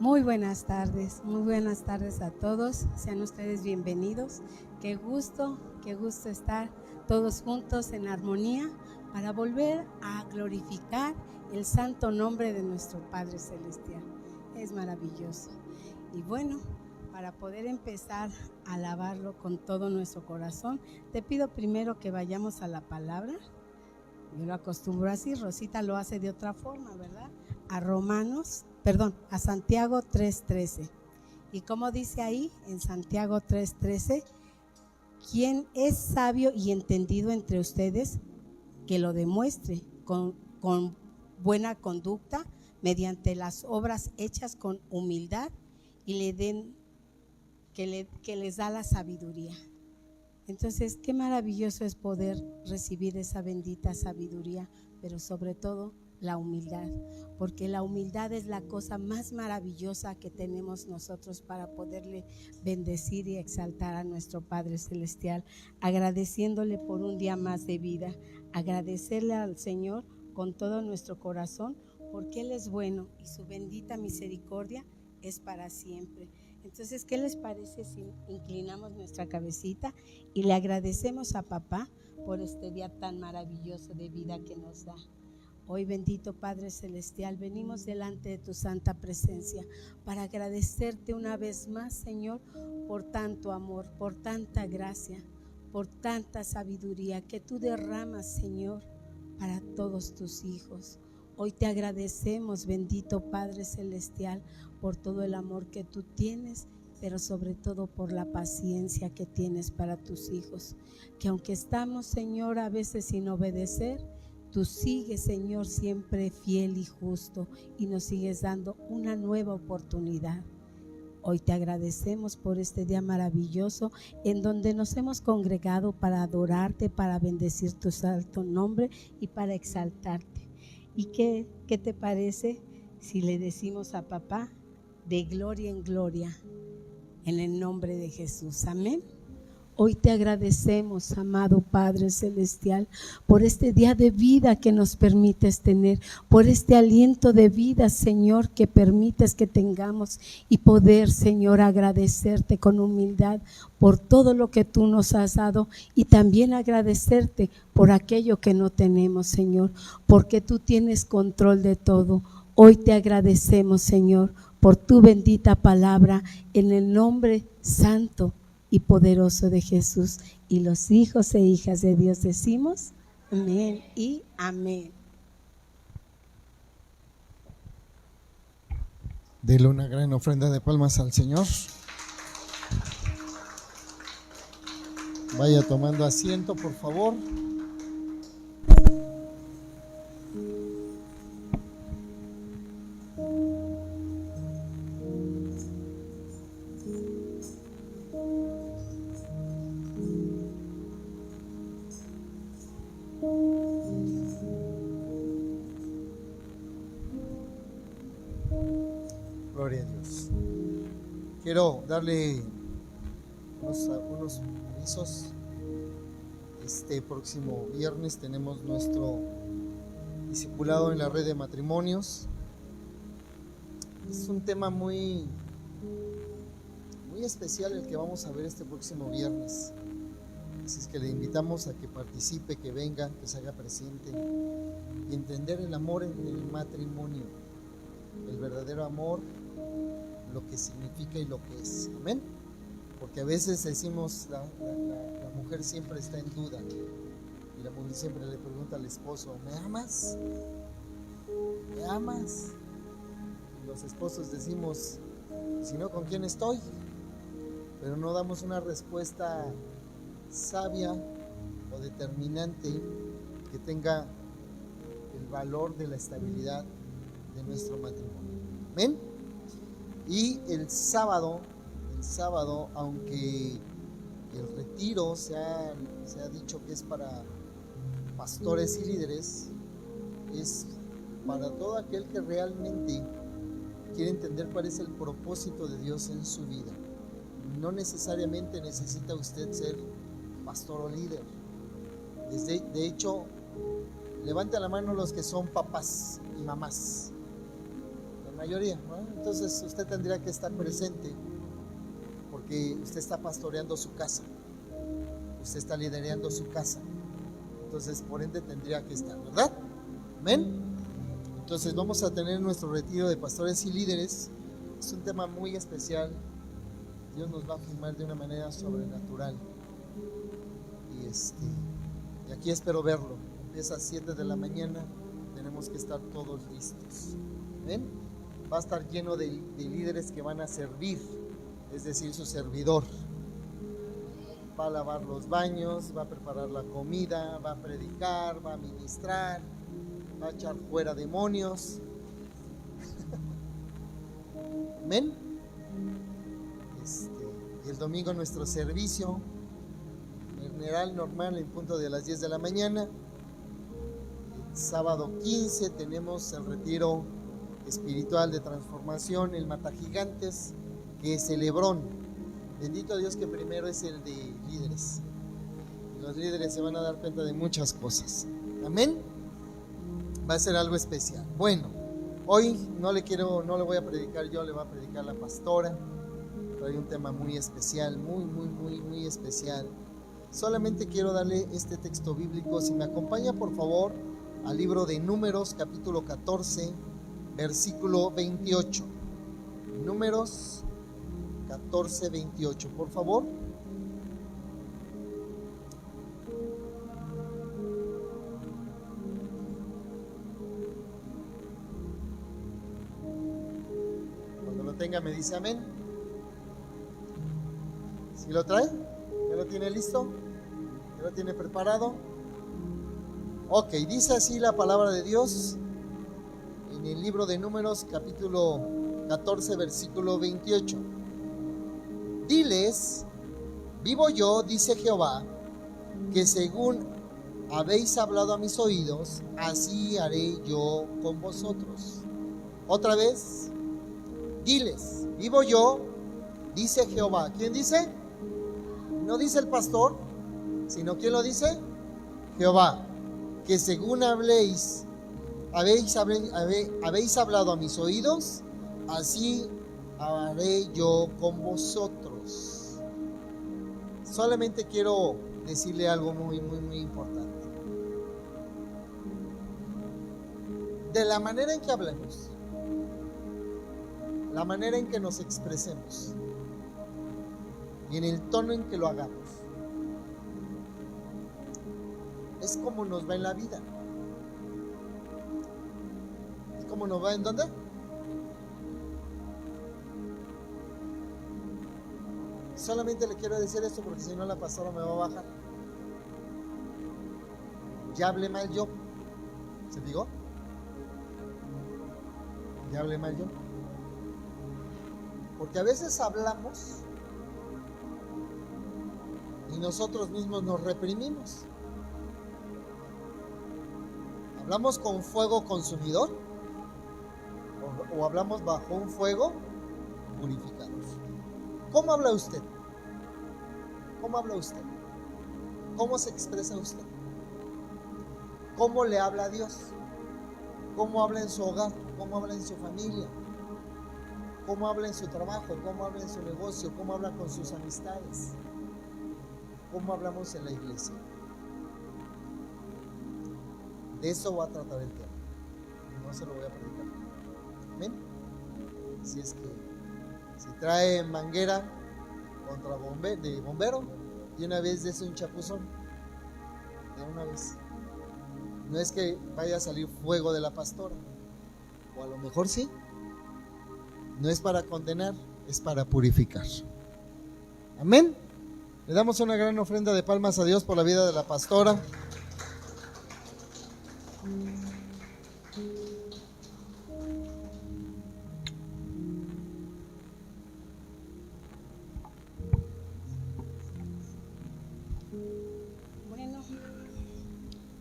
Muy buenas tardes a todos, sean ustedes bienvenidos. Qué gusto estar todos juntos en armonía para volver a glorificar el santo nombre de nuestro Padre Celestial. Es maravilloso. Y bueno, para poder empezar a alabarlo con todo nuestro corazón, te pido primero que vayamos a la palabra. Yo lo acostumbro así, Rosita lo hace de otra forma, ¿verdad? A Santiago 3:13. Y como dice ahí en Santiago 3:13, ¿quién es sabio y entendido entre ustedes? Que lo demuestre con buena conducta, mediante las obras hechas con humildad, y le den que les da la sabiduría. Entonces, qué maravilloso es poder recibir esa bendita sabiduría, pero sobre todo la humildad, porque la humildad es la cosa más maravillosa que tenemos nosotros para poderle bendecir y exaltar a nuestro Padre Celestial, agradeciéndole por un día más de vida, agradecerle al Señor con todo nuestro corazón, porque Él es bueno y su bendita misericordia es para siempre. Entonces, ¿qué les parece si inclinamos nuestra cabecita y le agradecemos a papá por este día tan maravilloso de vida que nos da? Hoy, bendito Padre Celestial, venimos delante de tu santa presencia para agradecerte una vez más, Señor, por tanto amor, por tanta gracia, por tanta sabiduría que tú derramas, Señor, para todos tus hijos. Hoy te agradecemos, bendito Padre Celestial, por todo el amor que tú tienes, pero sobre todo por la paciencia que tienes para tus hijos. Que aunque estamos, Señor, a veces sin obedecer, tú sigues, Señor, siempre fiel y justo, y nos sigues dando una nueva oportunidad. Hoy te agradecemos por este día maravilloso en donde nos hemos congregado para adorarte, para bendecir tu santo nombre y para exaltarte. ¿Y qué te parece si le decimos a papá de gloria en gloria en el nombre de Jesús? Amén. Hoy te agradecemos, amado Padre Celestial, por este día de vida que nos permites tener, por este aliento de vida, Señor, que permites que tengamos y poder, Señor, agradecerte con humildad por todo lo que tú nos has dado y también agradecerte por aquello que no tenemos, Señor, porque tú tienes control de todo. Hoy te agradecemos, Señor, por tu bendita palabra, en el nombre santo y poderoso de Jesús. Y los hijos e hijas de Dios decimos amén y amén. Dele una gran ofrenda de palmas al Señor. Vaya tomando asiento, por favor. Gloria a Dios. Quiero darle unos avisos. Este próximo viernes tenemos nuestro discipulado en la red de matrimonios. Es un tema muy especial el que vamos a ver este próximo viernes. Así es que le invitamos a que participe, que venga, que se haga presente y entender el amor en el matrimonio, el verdadero amor, lo que significa y lo que es. Amén. Porque a veces decimos la mujer siempre está en duda y la mujer siempre le pregunta al esposo: ¿me amas? ¿Me amas? Y los esposos decimos: si no, ¿con quién estoy? Pero no damos una respuesta sabia o determinante que tenga el valor de la estabilidad de nuestro matrimonio. ¿Amén? Y el sábado, aunque el retiro se ha dicho que es para pastores y líderes, es para todo aquel que realmente quiere entender cuál es el propósito de Dios en su vida. No necesariamente necesita usted ser pastor o líder. De hecho, levante la mano los que son papás y mamás. La mayoría, ¿no? Entonces usted tendría que estar presente porque usted está pastoreando su casa, usted está liderando su casa. Entonces, por ende, tendría que estar, ¿verdad? ¿Amén? Entonces vamos a tener nuestro retiro de pastores y líderes. Es un tema muy especial. Dios nos va a filmar de una manera sobrenatural. Y aquí espero verlo. Empieza a 7 de la mañana. Tenemos que estar todos listos. ¿Ven? Va a estar lleno de líderes que van a servir, es decir, su servidor. Va a lavar los baños, va a preparar la comida, va a predicar, va a ministrar, va a echar fuera demonios. Amén. Y el domingo nuestro servicio general normal en punto de las 10 de la mañana. El sábado 15 tenemos el retiro espiritual de transformación, el Matagigantes, que es el Hebrón. Bendito Dios que primero es el de líderes. Y los líderes se van a dar cuenta de muchas cosas. Amén. Va a ser algo especial. Bueno, hoy no le voy a predicar yo, le va a predicar la pastora. Trae un tema muy especial, muy especial. Solamente quiero darle este texto bíblico. Si me acompaña, por favor, al libro de Números, capítulo 14, versículo 28. Números 14, 28, por favor. Cuando lo tenga me dice amén. ¿Sí lo trae? ¿Ya lo tiene listo? ¿Ya lo tiene preparado? Ok, dice así la palabra de Dios en el libro de Números, capítulo 14, versículo 28. Diles: vivo yo, dice Jehová, que según habéis hablado a mis oídos, así haré yo con vosotros. Otra vez, diles: vivo yo, dice Jehová. ¿Quién dice? no dice el pastor, sino ¿quién lo dice? Jehová, que según habéis hablado a mis oídos, así haré yo con vosotros. Solamente quiero decirle algo muy importante. De la manera en que hablemos, la manera en que nos expresemos y en el tono en que lo hagamos, es como nos va en la vida. Es como nos va en ¿dónde? Solamente le quiero decir esto porque si no la pastora me va a bajar. Ya hablé mal yo. ¿Se digo? Ya hablé mal yo. Porque a veces hablamos y nosotros mismos nos reprimimos. ¿Hablamos con fuego consumidor? ¿O hablamos bajo un fuego purificado? ¿Cómo habla usted? ¿Cómo habla usted? ¿Cómo se expresa usted? ¿Cómo le habla a Dios? ¿Cómo habla en su hogar? ¿Cómo habla en su familia? ¿Cómo habla en su trabajo? ¿Cómo habla en su negocio? ¿Cómo habla con sus amistades? ¿Cómo hablamos en la iglesia? De eso va a tratar el tema. No se lo voy a predicar. ¿Amén? Si es que si trae manguera contra de bombero, y una vez des un chapuzón, de una vez. No es que vaya a salir fuego de la pastora, o a lo mejor sí. No es para condenar, es para purificar. Amén. Le damos una gran ofrenda de palmas a Dios por la vida de la pastora.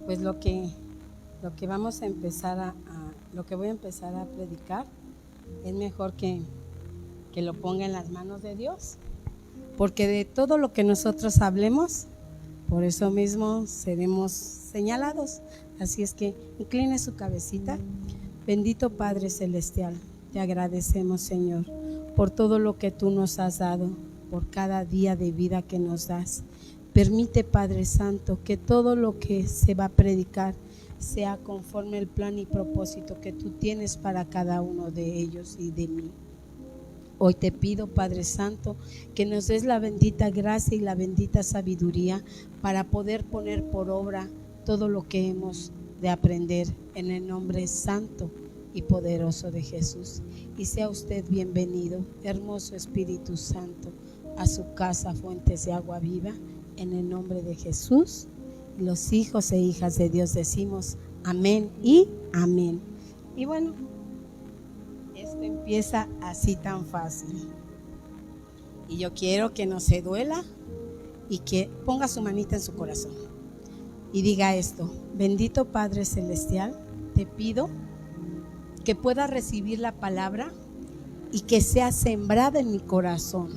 Pues lo que vamos a empezar lo que voy a empezar a predicar, es mejor que lo ponga en las manos de Dios, porque de todo lo que nosotros hablemos, por eso mismo seremos señalados. Así es que incline su cabecita. Bendito Padre Celestial, te agradecemos, Señor, por todo lo que tú nos has dado, por cada día de vida que nos das. Permite, Padre Santo, que todo lo que se va a predicar sea conforme al plan y propósito que tú tienes para cada uno de ellos y de mí. Hoy te pido, Padre Santo, que nos des la bendita gracia y la bendita sabiduría para poder poner por obra todo lo que hemos de aprender, en el nombre santo y poderoso de Jesús. Y sea usted bienvenido, hermoso Espíritu Santo, a su casa, Fuentes de Agua Viva. En el nombre de Jesús, los hijos e hijas de Dios decimos amén y amén. Y bueno, esto empieza así tan fácil. Y yo quiero que no se duela y que ponga su manita en su corazón y diga esto: bendito Padre Celestial, te pido que pueda recibir la palabra y que sea sembrada en mi corazón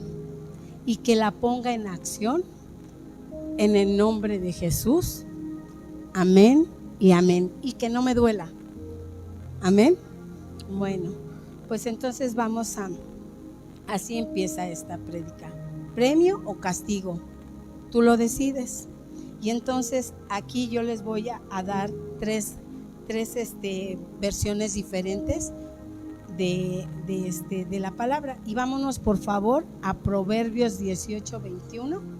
y que la ponga en acción. En el nombre de Jesús, amén y amén. Y que no me duela, amén. Bueno, pues entonces vamos así empieza esta prédica. ¿Premio o castigo? Tú lo decides. Y entonces aquí yo les voy a dar tres versiones diferentes de la palabra. Y vámonos por favor a Proverbios 18:21.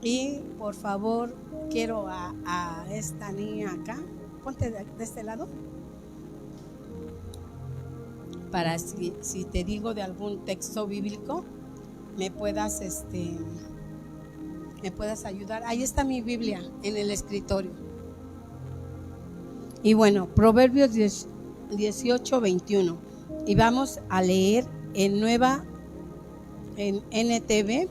Y por favor, quiero a esta niña acá, ponte de este lado, para si te digo de algún texto bíblico, me puedas ayudar. Ahí está mi Biblia en el escritorio. Y bueno, Proverbios 18:21. Y vamos a leer en NTV.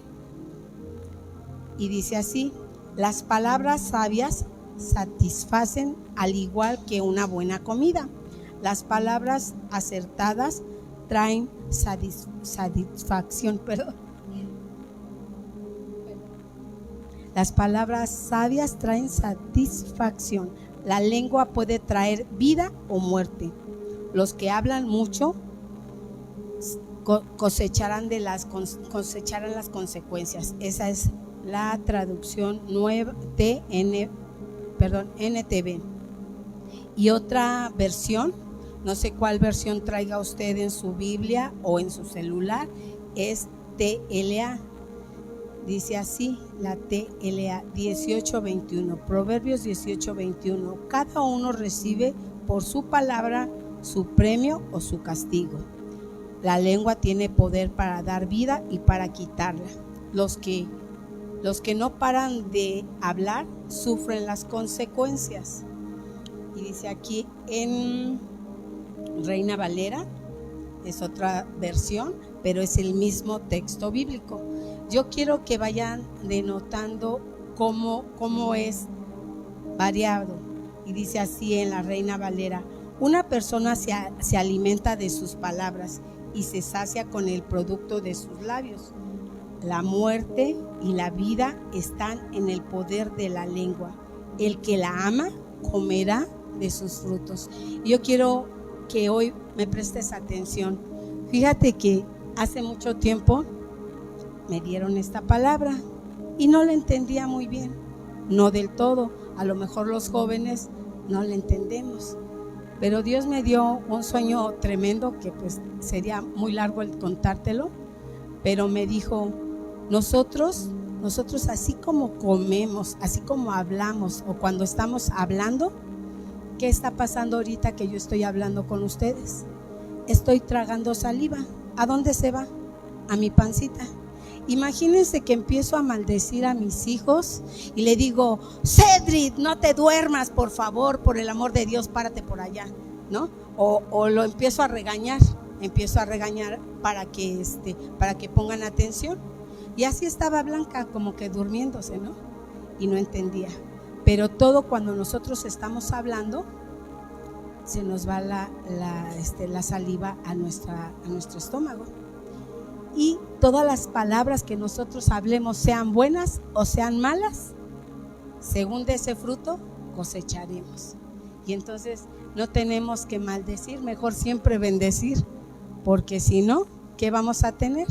Y dice así: las palabras sabias satisfacen al igual que una buena comida. Las palabras acertadas traen satisfacción. Las palabras sabias traen satisfacción. La lengua puede traer vida o muerte. Los que hablan mucho cosecharán las consecuencias. Esa es la traducción nueva de NTV. Y otra versión, no sé cuál versión traiga usted en su Biblia o en su celular, es TLA. Dice así, la TLA 18:21, Proverbios 18:21. Cada uno recibe por su palabra su premio o su castigo. La lengua tiene poder para dar vida y para quitarla. Los que no paran de hablar sufren las consecuencias. Y dice aquí en Reina Valera, es otra versión, pero es el mismo texto bíblico. Yo quiero que vayan denotando cómo es variado. Y dice así en la Reina Valera: una persona se alimenta de sus palabras y se sacia con el producto de sus labios. La muerte y la vida están en el poder de la lengua. El que la ama comerá de sus frutos. Yo quiero que hoy me prestes atención. Fíjate que hace mucho tiempo me dieron esta palabra y no la entendía muy bien, no del todo. A lo mejor los jóvenes no la entendemos, pero Dios me dio un sueño tremendo que pues sería muy largo el contártelo, pero me dijo: nosotros así como comemos, así como hablamos, o cuando estamos hablando, ¿qué está pasando ahorita que yo estoy hablando con ustedes? Estoy tragando saliva. ¿A dónde se va? A mi pancita. Imagínense que empiezo a maldecir a mis hijos y le digo: Cedric, no te duermas, por favor, por el amor de Dios, párate por allá, ¿no? O lo empiezo a regañar para que pongan atención. Y así estaba Blanca, como que durmiéndose, ¿no? Y no entendía. Pero todo cuando nosotros estamos hablando, se nos va la saliva a nuestro estómago. Y todas las palabras que nosotros hablemos, sean buenas o sean malas, según de ese fruto cosecharemos. Y entonces no tenemos que maldecir, mejor siempre bendecir, porque si no, ¿qué vamos a tener?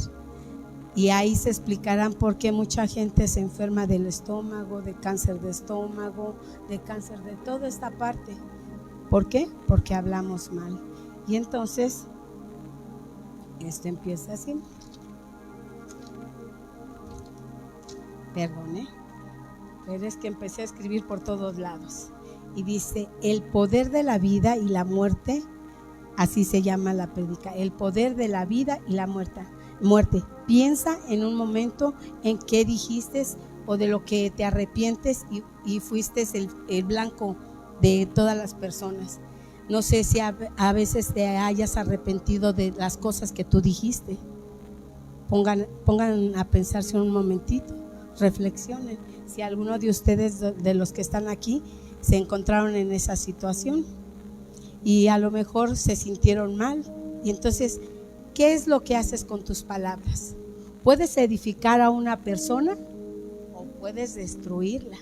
Y ahí se explicarán por qué mucha gente se enferma del estómago, de cáncer de estómago, de cáncer de toda esta parte. ¿Por qué? Porque hablamos mal. Y entonces, esto empieza así. Perdón, pero es que empecé a escribir por todos lados. Y dice: el poder de la vida y la muerte, así se llama la prédica, el poder de la vida y la muerte. Piensa en un momento en que dijiste o de lo que te arrepientes y fuiste el blanco de todas las personas. No sé si a veces te hayas arrepentido de las cosas que tú dijiste. Pongan a pensarse un momentito, reflexionen. Si alguno de ustedes, de los que están aquí, se encontraron en esa situación y a lo mejor se sintieron mal. Y entonces, ¿qué es lo que haces con tus palabras? Puedes edificar a una persona o puedes destruirla.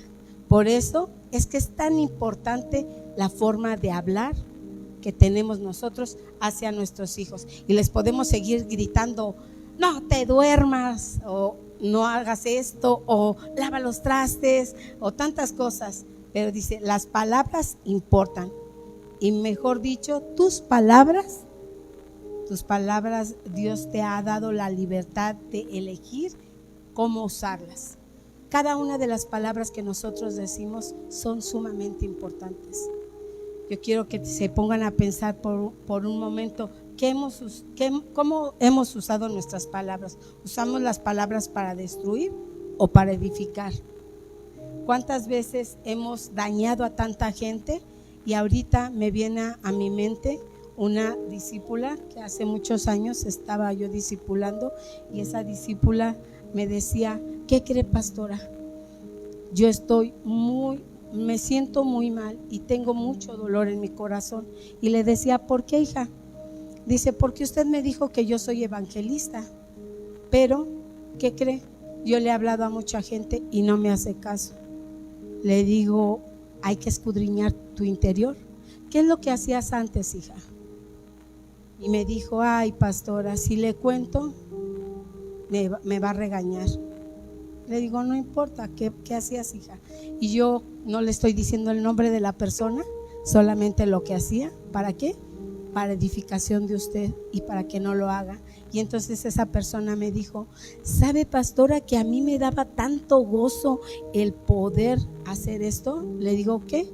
Por eso es que es tan importante la forma de hablar que tenemos nosotros hacia nuestros hijos. Y les podemos seguir gritando: no te duermas, o no hagas esto, o lava los trastes, o tantas cosas. Pero dice, las palabras importan. Y mejor dicho, tus palabras, Dios te ha dado la libertad de elegir cómo usarlas. Cada una de las palabras que nosotros decimos son sumamente importantes. Yo quiero que se pongan a pensar por un momento cómo hemos usado nuestras palabras. ¿Usamos las palabras para destruir o para edificar? ¿Cuántas veces hemos dañado a tanta gente? Y ahorita me viene a mi mente una discípula que hace muchos años estaba yo discipulando, y esa discípula me decía: ¿qué cree, pastora? Yo me siento muy mal y tengo mucho dolor en mi corazón. Y le decía: ¿por qué, hija? Dice: porque usted me dijo que yo soy evangelista, pero ¿qué cree? yo le he hablado a mucha gente y no me hace caso. Le digo, hay que escudriñar tu interior. ¿Qué es lo que hacías antes, hija? Y me dijo, ay, pastora, si le cuento, me va a regañar. Le digo, no importa, ¿qué hacías, hija? Y yo no le estoy diciendo el nombre de la persona, solamente lo que hacía. ¿Para qué? Para edificación de usted y para que no lo haga. Y entonces esa persona me dijo, ¿sabe, pastora, que a mí me daba tanto gozo el poder hacer esto? Le digo, ¿qué?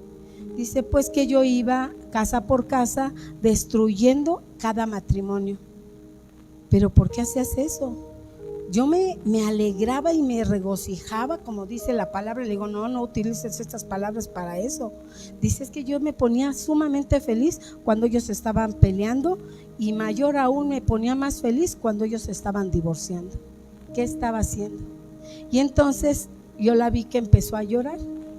Dice, pues que yo iba casa por casa destruyendo cada matrimonio. ¿Pero por qué hacías eso? Yo me alegraba y me regocijaba, como dice la palabra. Le digo, no utilices estas palabras para eso. Dices que yo me ponía sumamente feliz cuando ellos estaban peleando, y mayor aún me ponía más feliz cuando ellos estaban divorciando. ¿Qué estaba haciendo? Y entonces yo la vi que empezó a llorar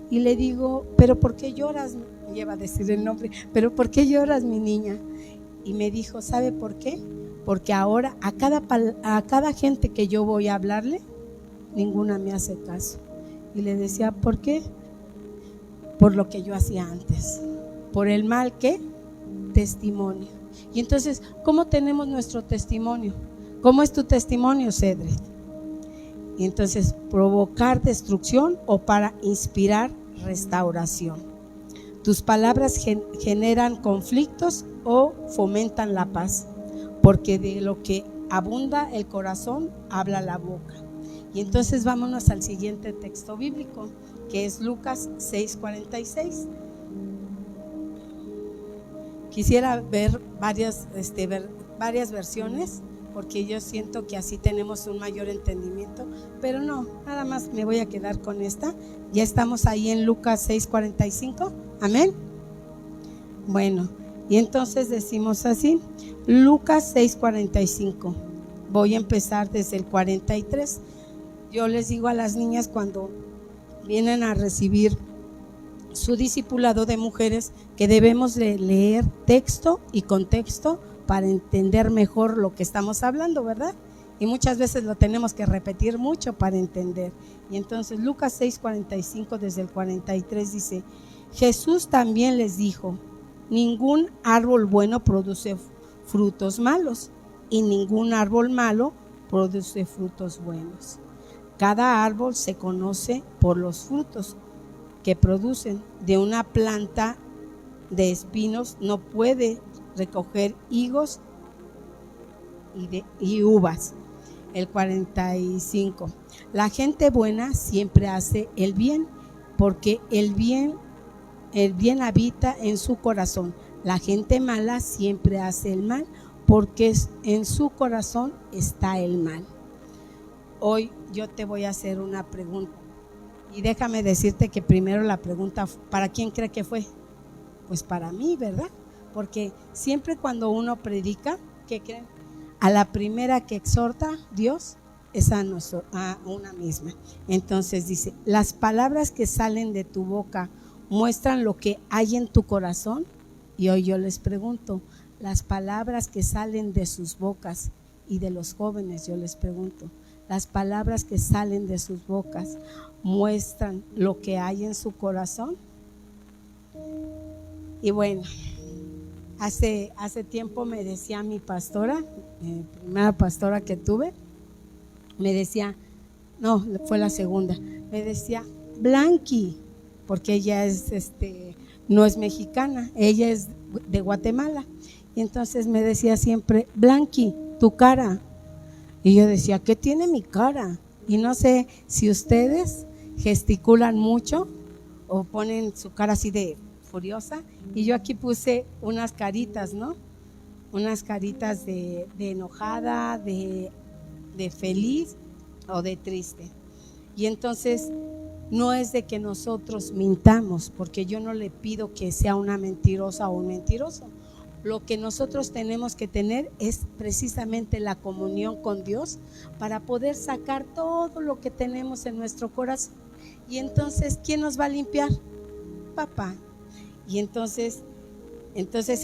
y le digo, ¿pero por qué lloras? Me iba a decir el nombre, ¿pero por qué lloras, mi niña? Y me dijo, ¿sabe por qué? Porque ahora a cada gente que yo voy a hablarle, ninguna me hace caso. Y le decía, ¿por qué? Por lo que yo hacía antes. Por el mal, ¿qué? Testimonio. Y entonces, ¿cómo tenemos nuestro testimonio? ¿Cómo es tu testimonio, Cedric? Y entonces, provocar destrucción o para inspirar restauración. Tus palabras generan conflictos o fomentan la paz, porque de lo que abunda el corazón, habla la boca. Y entonces vámonos al siguiente texto bíblico, que es Lucas 6:46. Quisiera ver varias versiones, porque yo siento que así tenemos un mayor entendimiento, pero no, nada más me voy a quedar con esta. Ya estamos ahí en Lucas 6:45, amén. Bueno, y entonces decimos así, Lucas 6:45. Voy a empezar desde el 43. Yo les digo a las niñas cuando vienen a recibir su discipulado de mujeres que debemos de leer texto y contexto para entender mejor lo que estamos hablando, ¿verdad? Y muchas veces lo tenemos que repetir mucho para entender. Y entonces Lucas 6:45 desde el 43 dice, Jesús también les dijo, ningún árbol bueno produce frutos malos y ningún árbol malo produce frutos buenos. Cada árbol se conoce por los frutos que producen. De una planta de espinos no puede recoger higos y uvas. El 45. La gente buena siempre hace el bien, porque el bien habita en su corazón. La gente mala siempre hace el mal, porque en su corazón está el mal. Hoy yo te voy a hacer una pregunta. Y déjame decirte que primero la pregunta, ¿para quién cree que fue? Pues para mí, ¿verdad? Porque siempre cuando uno predica, ¿qué creen? A la primera que exhorta Dios es a una misma. Entonces dice, las palabras que salen de tu boca muestran lo que hay en tu corazón. Y hoy yo les pregunto, las palabras que salen de sus bocas, y de los jóvenes yo les pregunto, las palabras que salen de sus bocas muestran lo que hay en su corazón. Y bueno, hace tiempo me decía mi pastora, primera pastora que tuve, me decía, no, fue la segunda, me decía, Blanqui, porque ella no es mexicana, ella es de Guatemala. Y entonces me decía siempre, Blanqui, tu cara. Y yo decía, ¿qué tiene mi cara? Y no sé si ustedes gesticulan mucho o ponen su cara así de furiosa. Y yo aquí puse unas caritas, ¿no? Unas caritas de enojada, de feliz o de triste. Y entonces no es de que nosotros mintamos, porque yo no le pido que sea una mentirosa o un mentiroso. Lo que nosotros tenemos que tener es precisamente la comunión con Dios para poder sacar todo lo que tenemos en nuestro corazón. Y entonces, ¿quién nos va a limpiar? Papá. Y entonces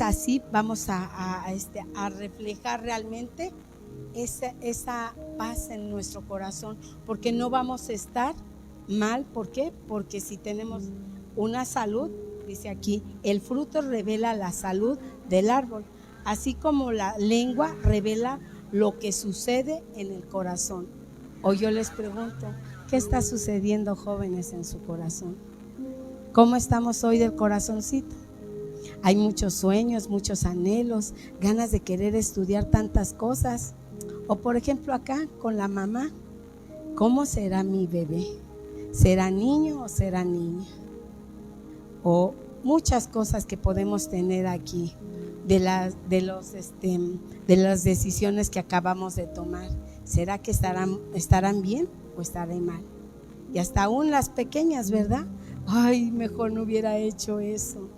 así vamos a reflejar realmente esa paz en nuestro corazón, porque no vamos a estar mal. ¿Por qué? Porque si tenemos una salud, dice aquí, el fruto revela la salud del árbol, así como la lengua revela lo que sucede en el corazón. O yo les pregunto, ¿qué está sucediendo, jóvenes, en su corazón? ¿Cómo estamos hoy del corazoncito? Hay muchos sueños, muchos anhelos, ganas de querer estudiar tantas cosas. O por ejemplo acá con la mamá, ¿cómo será mi bebé? ¿Será niño o será niña? O muchas cosas que podemos tener aquí de las decisiones que acabamos de tomar. ¿Será que estarán bien o estarán mal? Y hasta aún las pequeñas, ¿verdad? Ay, mejor no hubiera hecho eso.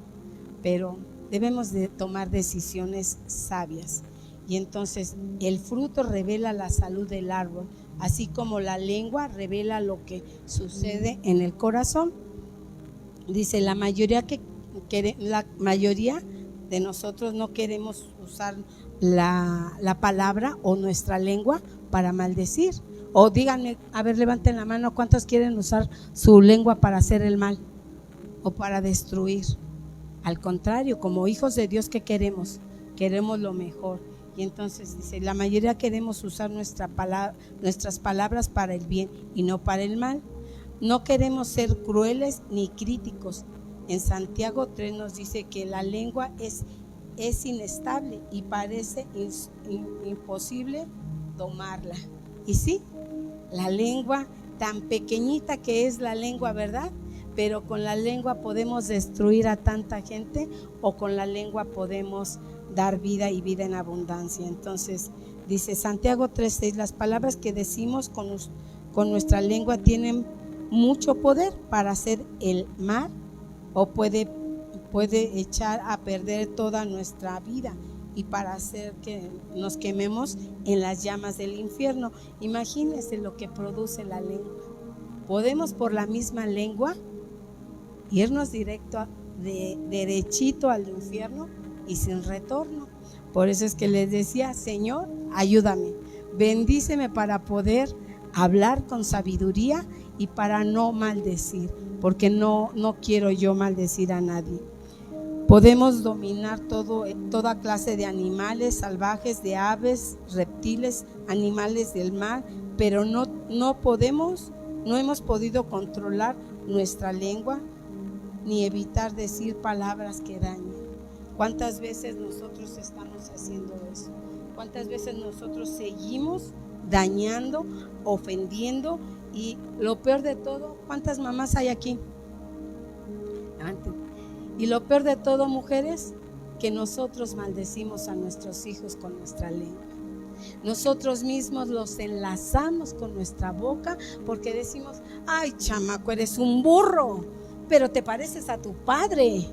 Pero debemos de tomar decisiones sabias. Y entonces el fruto revela la salud del árbol, así como la lengua revela lo que sucede en el corazón. Dice, la mayoría de nosotros no queremos usar la palabra o nuestra lengua para maldecir. O díganme, a ver, levanten la mano, ¿cuántos quieren usar su lengua para hacer el mal o para destruir? Al contrario, como hijos de Dios, ¿qué queremos? Queremos lo mejor. Y entonces dice, la mayoría queremos usar nuestras palabras para el bien y no para el mal. No queremos ser crueles ni críticos. En Santiago 3 nos dice que la lengua es inestable y parece imposible domarla. Y sí, la lengua, tan pequeñita que es la lengua, ¿verdad? Pero con la lengua podemos destruir a tanta gente, o con la lengua podemos dar vida y vida en abundancia. Entonces dice Santiago 3:6, las palabras que decimos con nuestra lengua tienen mucho poder para hacer el mal, o puede echar a perder toda nuestra vida y para hacer que nos quememos en las llamas del infierno. Imagínense lo que produce la lengua. Podemos por la misma lengua irnos derechito al infierno y sin retorno. Por eso es que les decía, Señor, ayúdame, bendíceme para poder hablar con sabiduría y para no maldecir, porque no quiero yo maldecir a nadie. Podemos dominar toda clase de animales salvajes, de aves, reptiles, animales del mar, pero no hemos podido controlar nuestra lengua ni evitar decir palabras que dañen. ¿Cuántas veces nosotros estamos haciendo eso? ¿Cuántas veces nosotros seguimos dañando, ofendiendo? Y lo peor de todo, ¿cuántas mamás hay aquí? Y lo peor de todo, mujeres, que nosotros maldecimos a nuestros hijos con nuestra lengua. Nosotros mismos los enlazamos con nuestra boca porque decimos, ay, chamaco, eres un burro, pero te pareces a tu padre,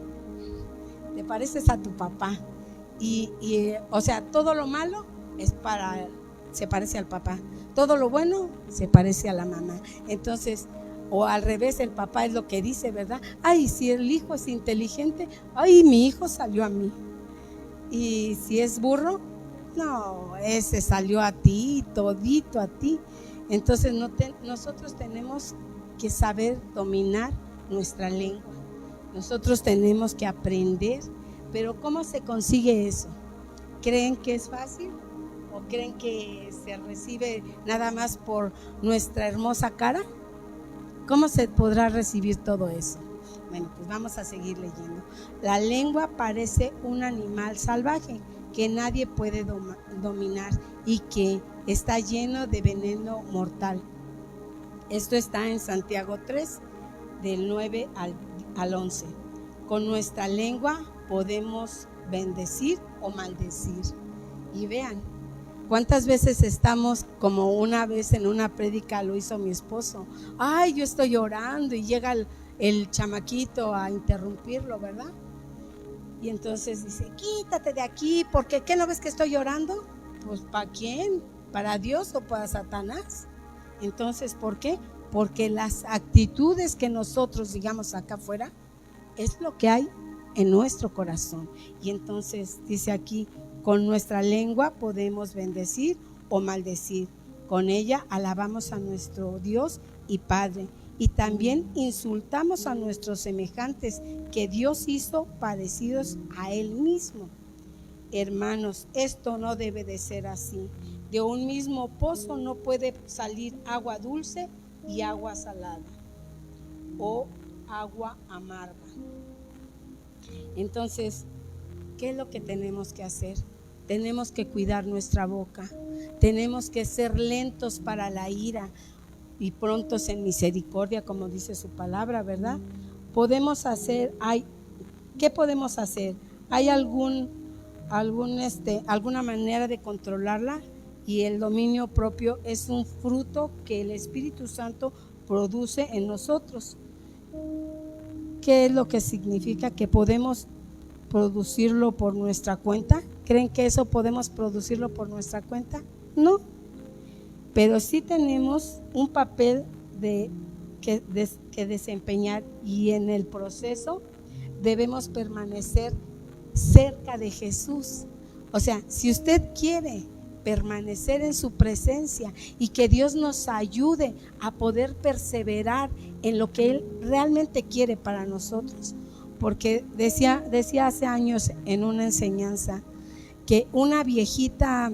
te pareces a tu papá. Y o sea, todo lo malo se parece al papá, todo lo bueno se parece a la mamá. Entonces, o al revés, el papá es lo que dice, ¿verdad? Ay, si el hijo es inteligente, ay, mi hijo salió a mí. Y si es burro, no, ese salió a ti, todito a ti. Entonces nosotros tenemos que saber dominar nuestra lengua. Nosotros tenemos que aprender. Pero ¿cómo se consigue eso? ¿Creen que es fácil? ¿O creen que se recibe nada más por nuestra hermosa cara? ¿Cómo se podrá recibir todo eso? Bueno, pues vamos a seguir leyendo. La lengua parece un animal salvaje que nadie puede dominar y que está lleno de veneno mortal. Esto está en Santiago 3, del 9 al 11. Con nuestra lengua podemos bendecir o maldecir. Y vean, ¿cuántas veces estamos, como una vez en una prédica lo hizo mi esposo? Ay, yo estoy orando y llega el chamaquito a interrumpirlo, ¿verdad? Y entonces dice, quítate de aquí, porque ¿qué no ves que estoy llorando? Pues ¿para quién? ¿Para Dios o para Satanás? Entonces, ¿por qué? Porque las actitudes que nosotros digamos acá afuera es lo que hay en nuestro corazón. Y entonces dice aquí, con nuestra lengua podemos bendecir o maldecir. Con ella alabamos a nuestro Dios y Padre, y también insultamos a nuestros semejantes que Dios hizo parecidos a Él mismo. Hermanos, esto no debe de ser así. De un mismo pozo no puede salir agua dulce y agua salada o agua amarga. Entonces, ¿qué es lo que tenemos que hacer? Tenemos que cuidar nuestra boca, tenemos que ser lentos para la ira y prontos en misericordia, como dice su palabra, ¿verdad? ¿Qué podemos hacer? ¿Hay alguna manera de controlarla? Y el dominio propio es un fruto que el Espíritu Santo produce en nosotros. ¿Qué es lo que significa? Que podemos producirlo por nuestra cuenta. ¿Creen que eso podemos producirlo por nuestra cuenta? No, pero sí tenemos un papel que desempeñar, y en el proceso debemos permanecer cerca de Jesús. O sea, si usted quiere permanecer en su presencia y que Dios nos ayude a poder perseverar en lo que Él realmente quiere para nosotros, porque decía hace años en una enseñanza que una viejita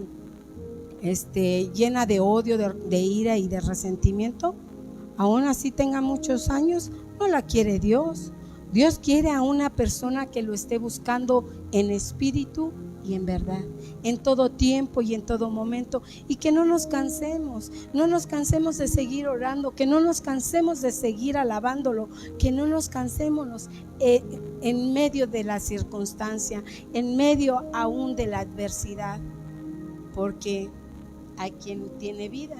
llena de odio, de ira y de resentimiento, aún así tenga muchos años, no la quiere Dios. Dios quiere a una persona que lo esté buscando en espíritu y en verdad, en todo tiempo y en todo momento, y que no nos cansemos de seguir orando, que no nos cansemos de seguir alabándolo, que no nos cansemos en medio de la circunstancia, en medio aún de la adversidad, porque hay quien tiene vida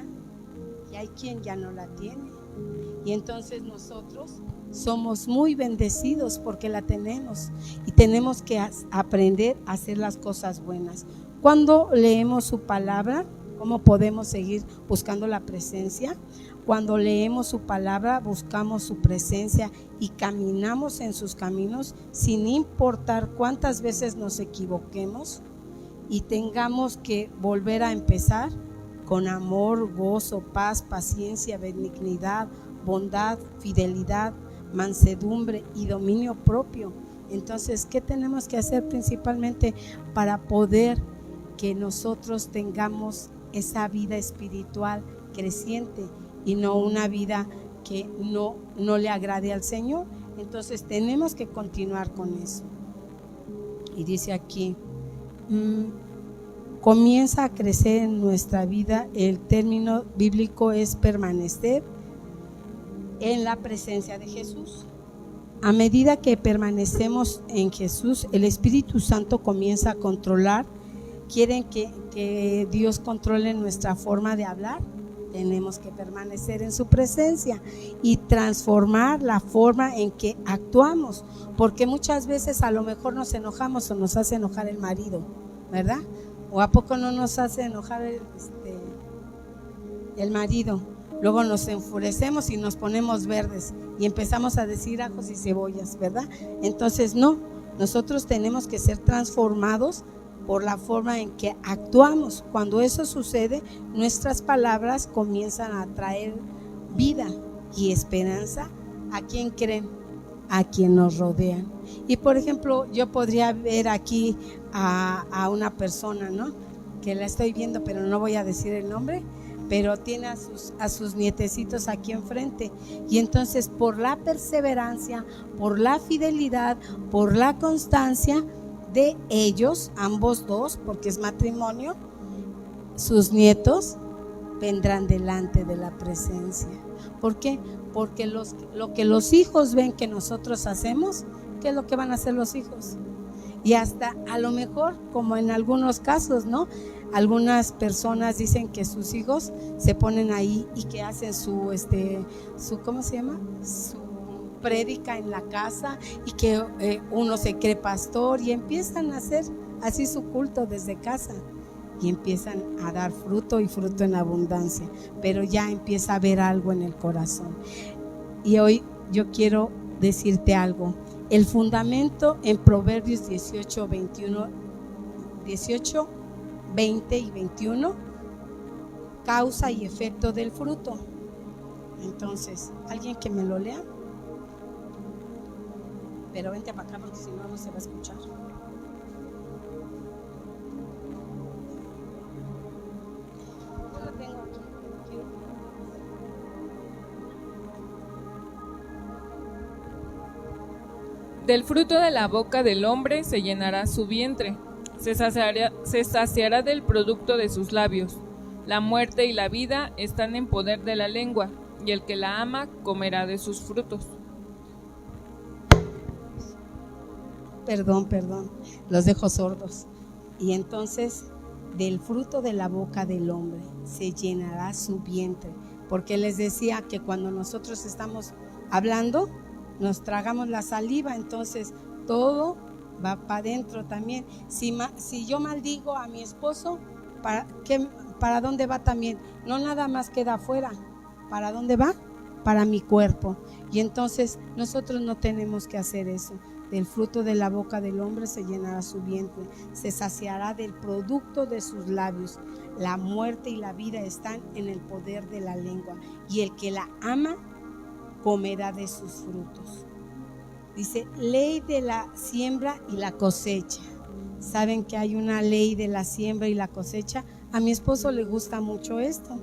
y hay quien ya no la tiene, y entonces nosotros somos muy bendecidos porque la tenemos, y tenemos que aprender a hacer las cosas buenas. Cuando leemos su palabra, ¿cómo podemos seguir buscando la presencia? Cuando leemos su palabra, buscamos su presencia y caminamos en sus caminos, sin importar cuántas veces nos equivoquemos y tengamos que volver a empezar, con amor, gozo, paz, paciencia, benignidad, bondad, fidelidad, mansedumbre y dominio propio. Entonces, ¿qué tenemos que hacer principalmente para poder que nosotros tengamos esa vida espiritual creciente y no una vida que no le agrade al Señor? Entonces tenemos que continuar con eso. Y dice aquí, comienza a crecer en nuestra vida. El término bíblico es permanecer en la presencia de Jesús. A medida que permanecemos en Jesús, el Espíritu Santo comienza a controlar. ¿Quieren que Dios controle nuestra forma de hablar? Tenemos que permanecer en su presencia y transformar la forma en que actuamos, porque muchas veces a lo mejor nos enojamos o nos hace enojar el marido, ¿verdad? ¿O a poco no nos hace enojar el marido? Luego nos enfurecemos y nos ponemos verdes y empezamos a decir ajos y cebollas, ¿verdad? Entonces nosotros tenemos que ser transformados por la forma en que actuamos. Cuando eso sucede, nuestras palabras comienzan a traer vida y esperanza. ¿A quién creen? A quien nos rodean. Y por ejemplo, yo podría ver aquí a una persona, ¿no?, que la estoy viendo, pero no voy a decir el nombre, pero tiene a sus nietecitos aquí enfrente, y entonces por la perseverancia, por la fidelidad, por la constancia de ellos, ambos dos, porque es matrimonio, sus nietos vendrán delante de la presencia. ¿Por qué? Porque lo que los hijos ven que nosotros hacemos, ¿qué es lo que van a hacer los hijos? Y hasta a lo mejor, como en algunos casos, ¿no?, algunas personas dicen que sus hijos se ponen ahí y que hacen su ¿cómo se llama?, su prédica en la casa, y que uno se cree pastor y empiezan a hacer así su culto desde casa y empiezan a dar fruto, y fruto en abundancia, pero ya empieza a haber algo en el corazón. Y hoy yo quiero decirte algo. El fundamento en Proverbios 18, 20 y 21 causa y efecto del fruto. Entonces, ¿alguien que me lo lea? Pero vente para acá porque si no, no se va a escuchar. Yo lo tengo aquí. Del fruto de la boca del hombre se llenará su vientre, se saciará del producto de sus labios. La muerte y la vida están en poder de la lengua, y el que la ama comerá de sus frutos. Perdón, los dejo sordos. Y entonces, del fruto de la boca del hombre se llenará su vientre. Porque les decía que cuando nosotros estamos hablando, nos tragamos la saliva, entonces todo va para adentro también. Si yo maldigo a mi esposo, ¿para dónde va también? No nada más queda afuera. ¿Para dónde va? Para mi cuerpo. Y entonces nosotros no tenemos que hacer eso. Del fruto de la boca del hombre se llenará su vientre, se saciará del producto de sus labios. La muerte y la vida están en el poder de la lengua, y el que la ama comerá de sus frutos. Dice, ley de la siembra y la cosecha. ¿Saben que hay una ley de la siembra y la cosecha? A mi esposo le gusta mucho esto.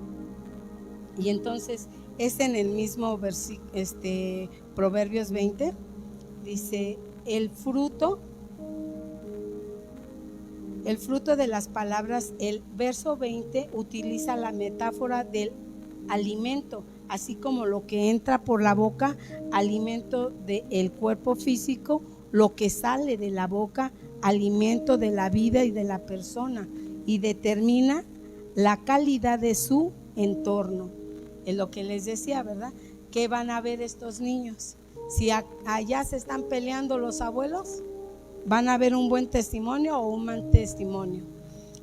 Y entonces es en el mismo versículo, Proverbios 20, dice, el fruto de las palabras. El verso 20 utiliza la metáfora del alimento, así como lo que entra por la boca, alimento del cuerpo físico, lo que sale de la boca, alimento de la vida y de la persona, y determina la calidad de su entorno. Es lo que les decía, ¿verdad? ¿Qué van a ver estos niños? Si allá se están peleando los abuelos, van a ver un buen testimonio o un mal testimonio.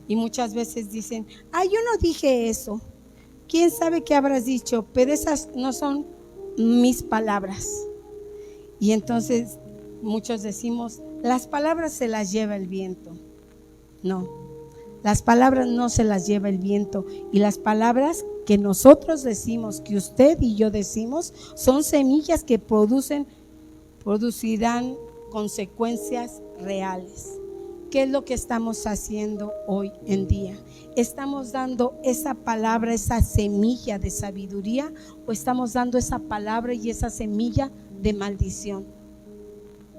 Y muchas veces dicen, yo no dije eso. ¿Quién sabe qué habrás dicho? Pero esas no son mis palabras. Y entonces muchos decimos, las palabras se las lleva el viento. No, las palabras no se las lleva el viento. Y las palabras que nosotros decimos, que usted y yo decimos, son semillas que producirán consecuencias reales. ¿Qué es lo que estamos haciendo hoy en día? ¿Estamos dando esa palabra, esa semilla de sabiduría, o estamos dando esa palabra y esa semilla de maldición?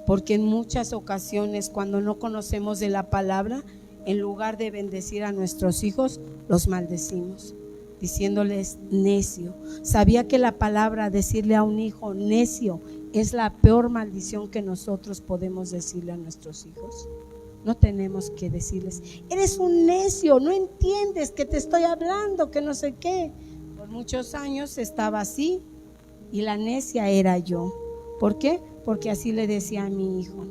Porque en muchas ocasiones, cuando no conocemos de la palabra, en lugar de bendecir a nuestros hijos, los maldecimos, diciéndoles necio. ¿Sabía que la palabra, decirle a un hijo necio, es la peor maldición que nosotros podemos decirle a nuestros hijos? No tenemos que decirles, eres un necio, no entiendes que te estoy hablando, que no sé qué. Por muchos años estaba así, y la necia era yo. ¿Por qué? Porque así le decía a mi hijo.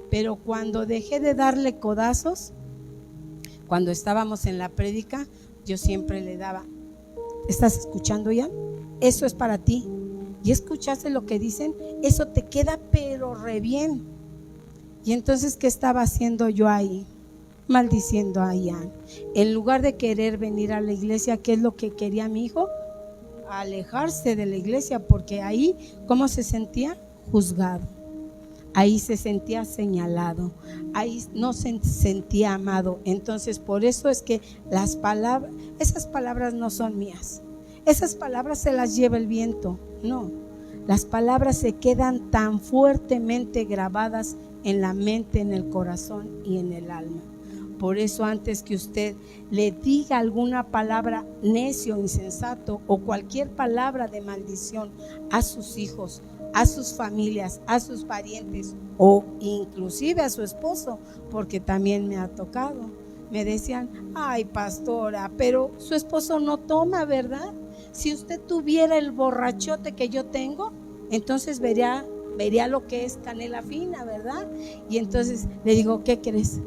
Pero cuando dejé de darle codazos, cuando estábamos en la prédica, yo siempre le daba, ¿estás escuchando ya? Eso es para ti. ¿Y escuchaste lo que dicen? Eso te queda pero re bien. Y entonces, ¿qué estaba haciendo yo ahí? Maldiciendo a Ian. En lugar de querer venir a la iglesia, ¿qué es lo que quería mi hijo? Alejarse de la iglesia, porque ahí, ¿cómo se sentía? Juzgado. Ahí se sentía señalado. Ahí no se sentía amado. Entonces, por eso es que esas palabras no son mías. Esas palabras se las lleva el viento. No, las palabras se quedan tan fuertemente grabadas en la mente, en el corazón y en el alma. Por eso, antes que usted le diga alguna palabra necio, insensato o cualquier palabra de maldición a sus hijos, a sus familias, a sus parientes o inclusive a su esposo, porque también me ha tocado, me decían, ay pastora, pero su esposo no toma, ¿verdad? Si usted tuviera el borrachote que yo tengo, entonces vería lo que es canela fina, ¿verdad? Y entonces le digo, ¿qué crees?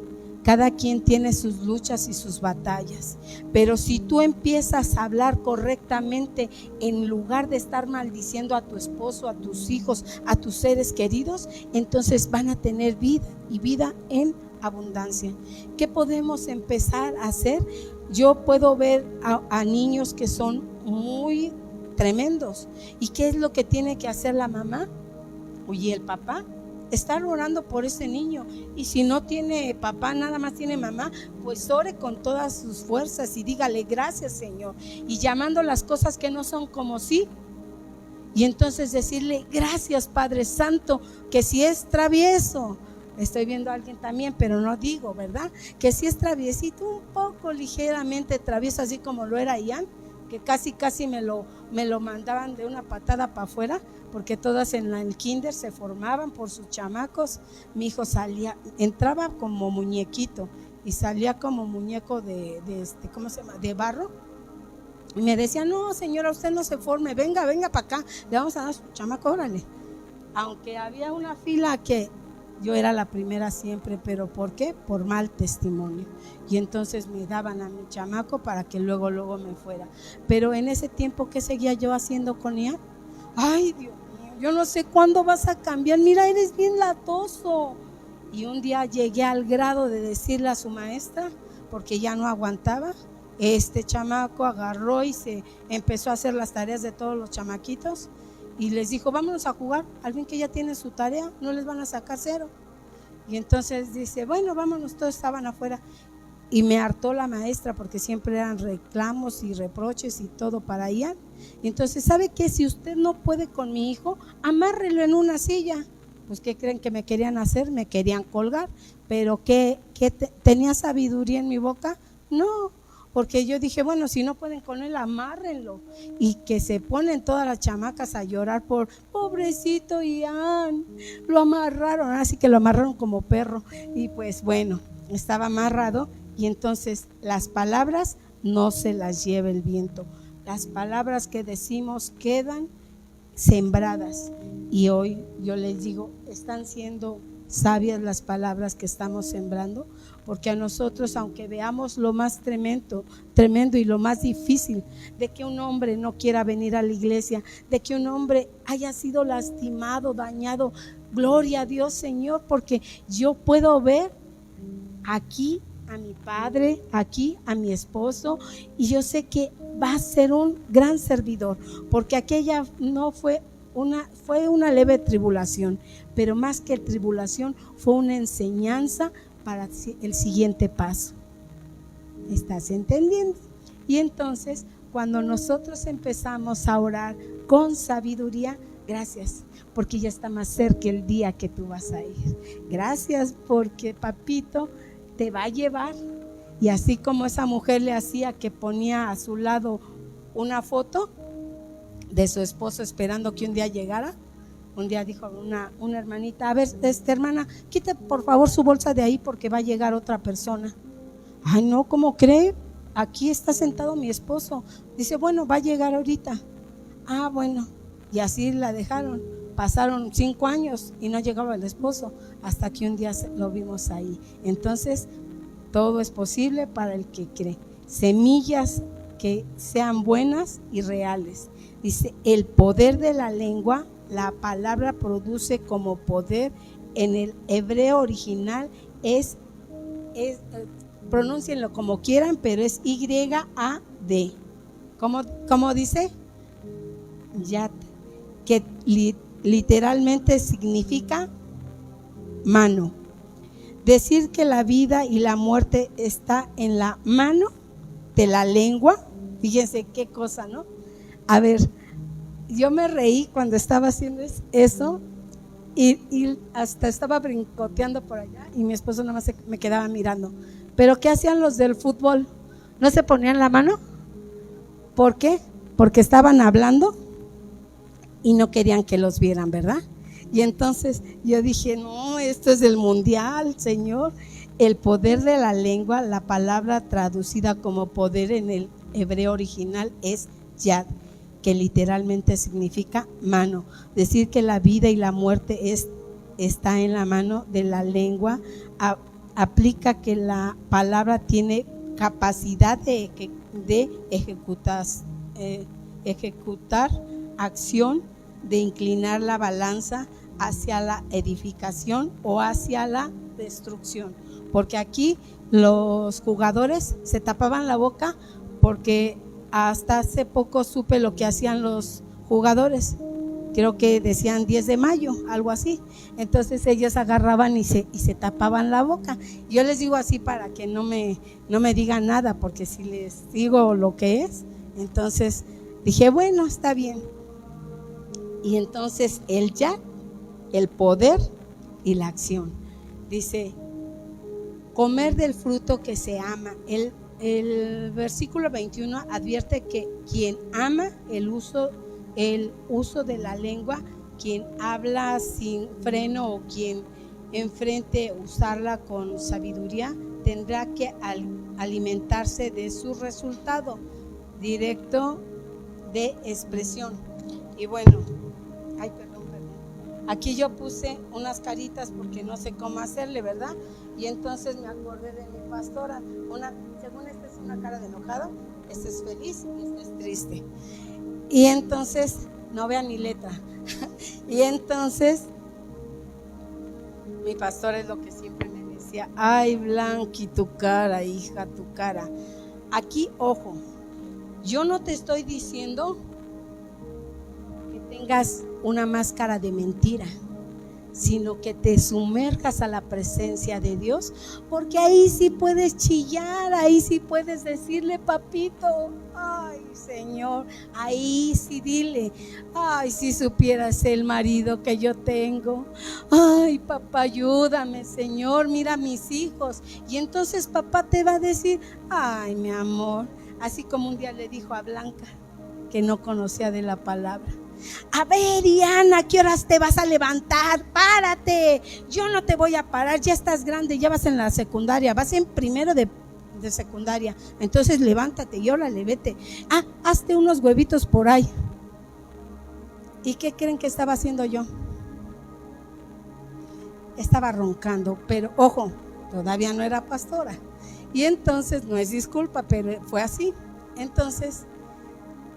Cada quien tiene sus luchas y sus batallas, pero si tú empiezas a hablar correctamente, en lugar de estar maldiciendo a tu esposo, a tus hijos, a tus seres queridos, entonces van a tener vida y vida en abundancia. ¿Qué podemos empezar a hacer? yo puedo ver a niños que son muy tremendos. ¿Y qué es lo que tiene que hacer la mamá y el papá? Estar orando por ese niño. Y si no tiene papá, nada más tiene mamá, pues ore con todas sus fuerzas y dígale gracias, Señor, y llamando las cosas que no son como sí. Y entonces decirle gracias, Padre Santo, que si es travieso, estoy viendo a alguien también, pero no digo, ¿verdad? Que si es traviesito, un poco ligeramente travieso, así como lo era Ian, que casi me lo mandaban de una patada para afuera, porque todas en el kinder se formaban por sus chamacos. Mi hijo entraba como muñequito y salía como muñeco de ¿cómo se llama? De barro. Y me decía, no, señora, usted no se forme, venga para acá, le vamos a dar a su chamaco, órale. Aunque había una fila que yo era la primera siempre, pero ¿por qué? Por mal testimonio. Y entonces me daban a mi chamaco para que luego me fuera. Pero en ese tiempo, ¿qué seguía yo haciendo con ella? Ay, Dios mío, yo no sé cuándo vas a cambiar, mira, eres bien latoso. Y un día llegué al grado de decirle a su maestra, porque ya no aguantaba, este chamaco agarró y se empezó a hacer las tareas de todos los chamaquitos y les dijo, vámonos a jugar, al fin que ya tienen su tarea, no les van a sacar 0. Y entonces dice, bueno, vámonos, todos estaban afuera. Y me hartó la maestra porque siempre eran reclamos y reproches y todo para Ian. Y entonces, ¿sabe qué? Si usted no puede con mi hijo, amárrelo en una silla. Pues, ¿qué creen que me querían hacer? Me querían colgar. Pero ¿qué tenía sabiduría en mi boca? No, porque yo dije, bueno, si no pueden con él, amárrenlo. Y que se ponen todas las chamacas a llorar por, pobrecito Ian, lo amarraron, así que lo amarraron como perro. Y pues bueno, estaba amarrado. Y entonces las palabras no se las lleva el viento. Las palabras que decimos quedan sembradas. Y hoy yo les digo, están siendo sabias las palabras que estamos sembrando, porque a nosotros, aunque veamos lo más tremendo y lo más difícil, de que un hombre no quiera venir a la iglesia, de que un hombre haya sido lastimado, dañado, gloria a Dios, Señor, porque yo puedo ver aquí a mi padre, aquí a mi esposo, y yo sé que va a ser un gran servidor, porque aquella no fue una leve tribulación, pero más que tribulación fue una enseñanza para el siguiente paso. ¿Estás entendiendo? Y entonces, cuando nosotros empezamos a orar con sabiduría, gracias, porque ya está más cerca el día que tú vas a ir. Gracias porque papito te va a llevar. Y así como esa mujer le hacía, que ponía a su lado una foto de su esposo esperando que un día llegara. Un día dijo una hermanita, a ver, hermana, quite por favor su bolsa de ahí porque va a llegar otra persona. Ay, no, ¿cómo cree? Aquí está sentado mi esposo. Dice, bueno, va a llegar ahorita. Ah, bueno. Y así la dejaron. Pasaron 5 años y no llegaba el esposo, hasta que un día lo vimos ahí. Entonces, todo es posible para el que cree. Semillas que sean buenas y reales. Dice, el poder de la lengua, la palabra produce como poder. En el hebreo original es pronúncienlo como quieran, pero es Y-A-D. ¿Cómo dice? Yad, que literalmente significa mano. Decir que la vida y la muerte está en la mano de la lengua, fíjense qué cosa, ¿no? A ver, yo me reí cuando estaba haciendo eso y hasta estaba brincoteando por allá y mi esposo nada más me quedaba mirando. Pero ¿qué hacían los del fútbol? ¿No se ponían la mano? ¿Por qué? Porque estaban hablando y no querían que los vieran, ¿verdad? Y entonces yo dije, no, esto es el mundial, Señor. El poder de la lengua, la palabra traducida como poder en el hebreo original es yad, que literalmente significa mano. Decir que la vida y la muerte está en la mano de la lengua aplica que la palabra tiene capacidad de ejecutar acción, de inclinar la balanza hacia la edificación o hacia la destrucción. Porque aquí los jugadores se tapaban la boca, porque hasta hace poco supe lo que hacían los jugadores. Creo que decían 10 de mayo, algo así. Entonces ellos agarraban y se tapaban la boca. Yo les digo así para que no me digan nada, porque si les digo lo que es, entonces dije, bueno, está bien. Y entonces el ya, el poder y la acción. Dice, comer del fruto que se ama. El versículo 21 advierte que quien ama el uso de la lengua, quien habla sin freno o quien enfrente usarla con sabiduría, tendrá que alimentarse de su resultado directo de expresión. Y bueno, aquí yo puse unas caritas porque no sé cómo hacerle, ¿verdad? Y entonces me acordé de mi pastora. Según esta es una cara de enojado, esta es feliz y esta es triste. Y entonces, no vean ni letra. Y entonces, mi pastora es lo que siempre me decía: ay, Blanqui, tu cara, hija, tu cara. Aquí, ojo, yo no te estoy diciendo que tengas una máscara de mentira, sino que te sumerjas a la presencia de Dios, porque ahí sí puedes chillar, ahí sí puedes decirle: papito, ay Señor, ahí sí dile: ay, si supieras el marido que yo tengo, ay papá, ayúdame Señor, mira a mis hijos. Y entonces papá te va a decir: ay mi amor, así como un día le dijo a Blanca, que no conocía de la palabra: a ver, Diana, ¿qué horas te vas a levantar? Párate, yo no te voy a parar, ya estás grande, ya vas en la secundaria, vas en primero de secundaria, entonces levántate y órale, vete, hazte unos huevitos por ahí. ¿Y qué creen que estaba haciendo yo? Estaba roncando, pero ojo, todavía no era pastora, y entonces no es disculpa, pero fue así. Entonces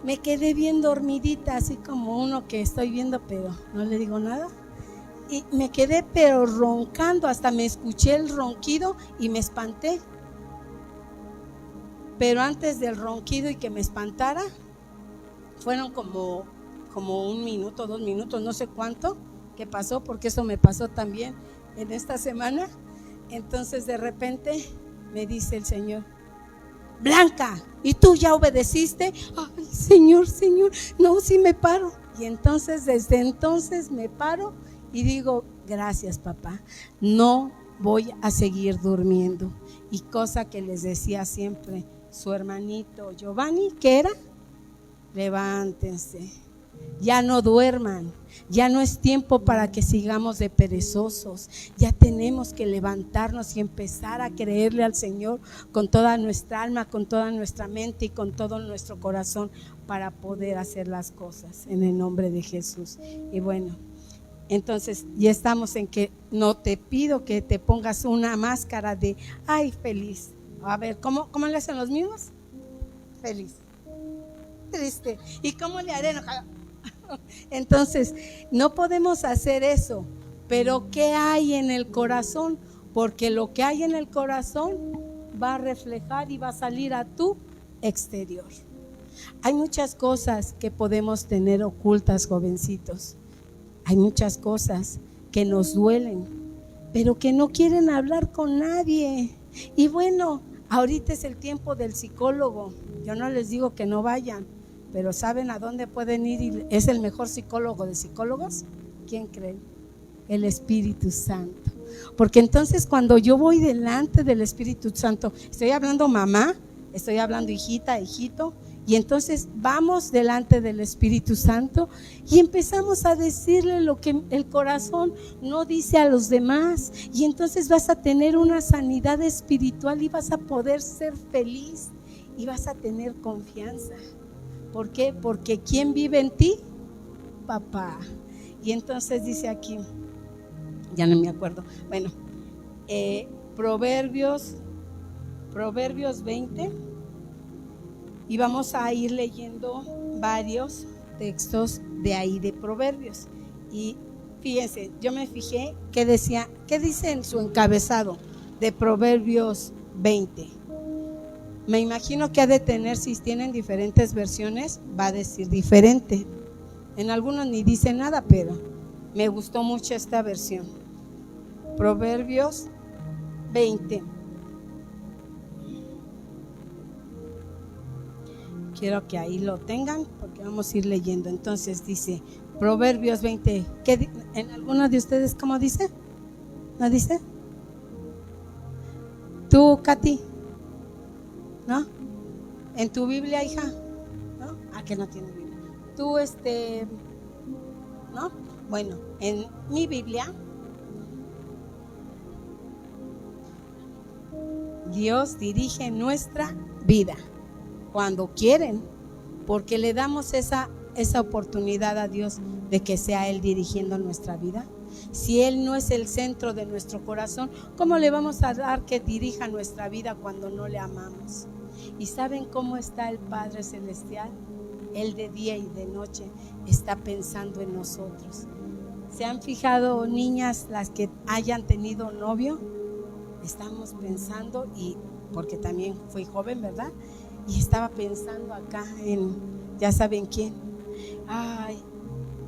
me quedé bien dormidita, así como uno que estoy viendo, pero no le digo nada. Y me quedé pero roncando, hasta me escuché el ronquido y me espanté. Pero antes del ronquido y que me espantara, fueron como 1 minuto, 2 minutos, no sé cuánto que pasó, porque eso me pasó también en esta semana. Entonces de repente me dice el Señor: Blanca, ¿y tú ya obedeciste? Ay, Señor, no, sí me paro. Y entonces, desde entonces me paro y digo: gracias papá, no voy a seguir durmiendo. Y cosa que les decía siempre su hermanito Giovanni, ¿qué era? Levántense, ya no duerman, ya no es tiempo para que sigamos de perezosos, ya tenemos que levantarnos y empezar a creerle al Señor con toda nuestra alma, con toda nuestra mente y con todo nuestro corazón, para poder hacer las cosas en el nombre de Jesús. Y bueno, entonces ya estamos en que no te pido que te pongas una máscara de ay, feliz. A ver, ¿cómo le hacen los mismos? Feliz, triste. ¿Y cómo le haré enojado? Entonces, no podemos hacer eso. Pero ¿qué hay en el corazón? Porque lo que hay en el corazón va a reflejar y va a salir a tu exterior. Hay muchas cosas que podemos tener ocultas, jovencitos. Hay muchas cosas que nos duelen, pero que no quieren hablar con nadie. Y bueno, ahorita es el tiempo del psicólogo. Yo no les digo que no vayan, pero ¿saben a dónde pueden ir? Y es el mejor psicólogo de psicólogos. ¿Quién creen? El Espíritu Santo. Porque entonces cuando yo voy delante del Espíritu Santo, estoy hablando mamá, estoy hablando hijita, hijito, y entonces vamos delante del Espíritu Santo y empezamos a decirle lo que el corazón no dice a los demás, y entonces vas a tener una sanidad espiritual y vas a poder ser feliz y vas a tener confianza. ¿Por qué? Porque ¿quién vive en ti? Papá. Y entonces dice aquí, ya no me acuerdo, bueno, Proverbios 20, y vamos a ir leyendo varios textos de ahí de Proverbios. Y fíjense, yo me fijé qué dice en su encabezado de Proverbios 20. Me imagino que ha de tener, si tienen diferentes versiones, va a decir diferente. En algunos ni dice nada, pero me gustó mucho esta versión. Proverbios 20. Quiero que ahí lo tengan porque vamos a ir leyendo. Entonces dice Proverbios 20. ¿En alguno de ustedes cómo dice? ¿No dice? ¿Tú, Katy? ¿No? ¿En tu Biblia, hija? ¿No? ¿A que no tiene Biblia? ¿Tú, no? Bueno, en mi Biblia, Dios dirige nuestra vida cuando quieren, porque le damos esa oportunidad a Dios de que sea Él dirigiendo nuestra vida. Si Él no es el centro de nuestro corazón, ¿cómo le vamos a dar que dirija nuestra vida cuando no le amamos? ¿Y saben cómo está el Padre Celestial? Él de día y de noche está pensando en nosotros. ¿Se han fijado, niñas, las que hayan tenido novio? Estamos pensando, y porque también fui joven, ¿verdad? Y estaba pensando acá en, ya saben quién. Ay,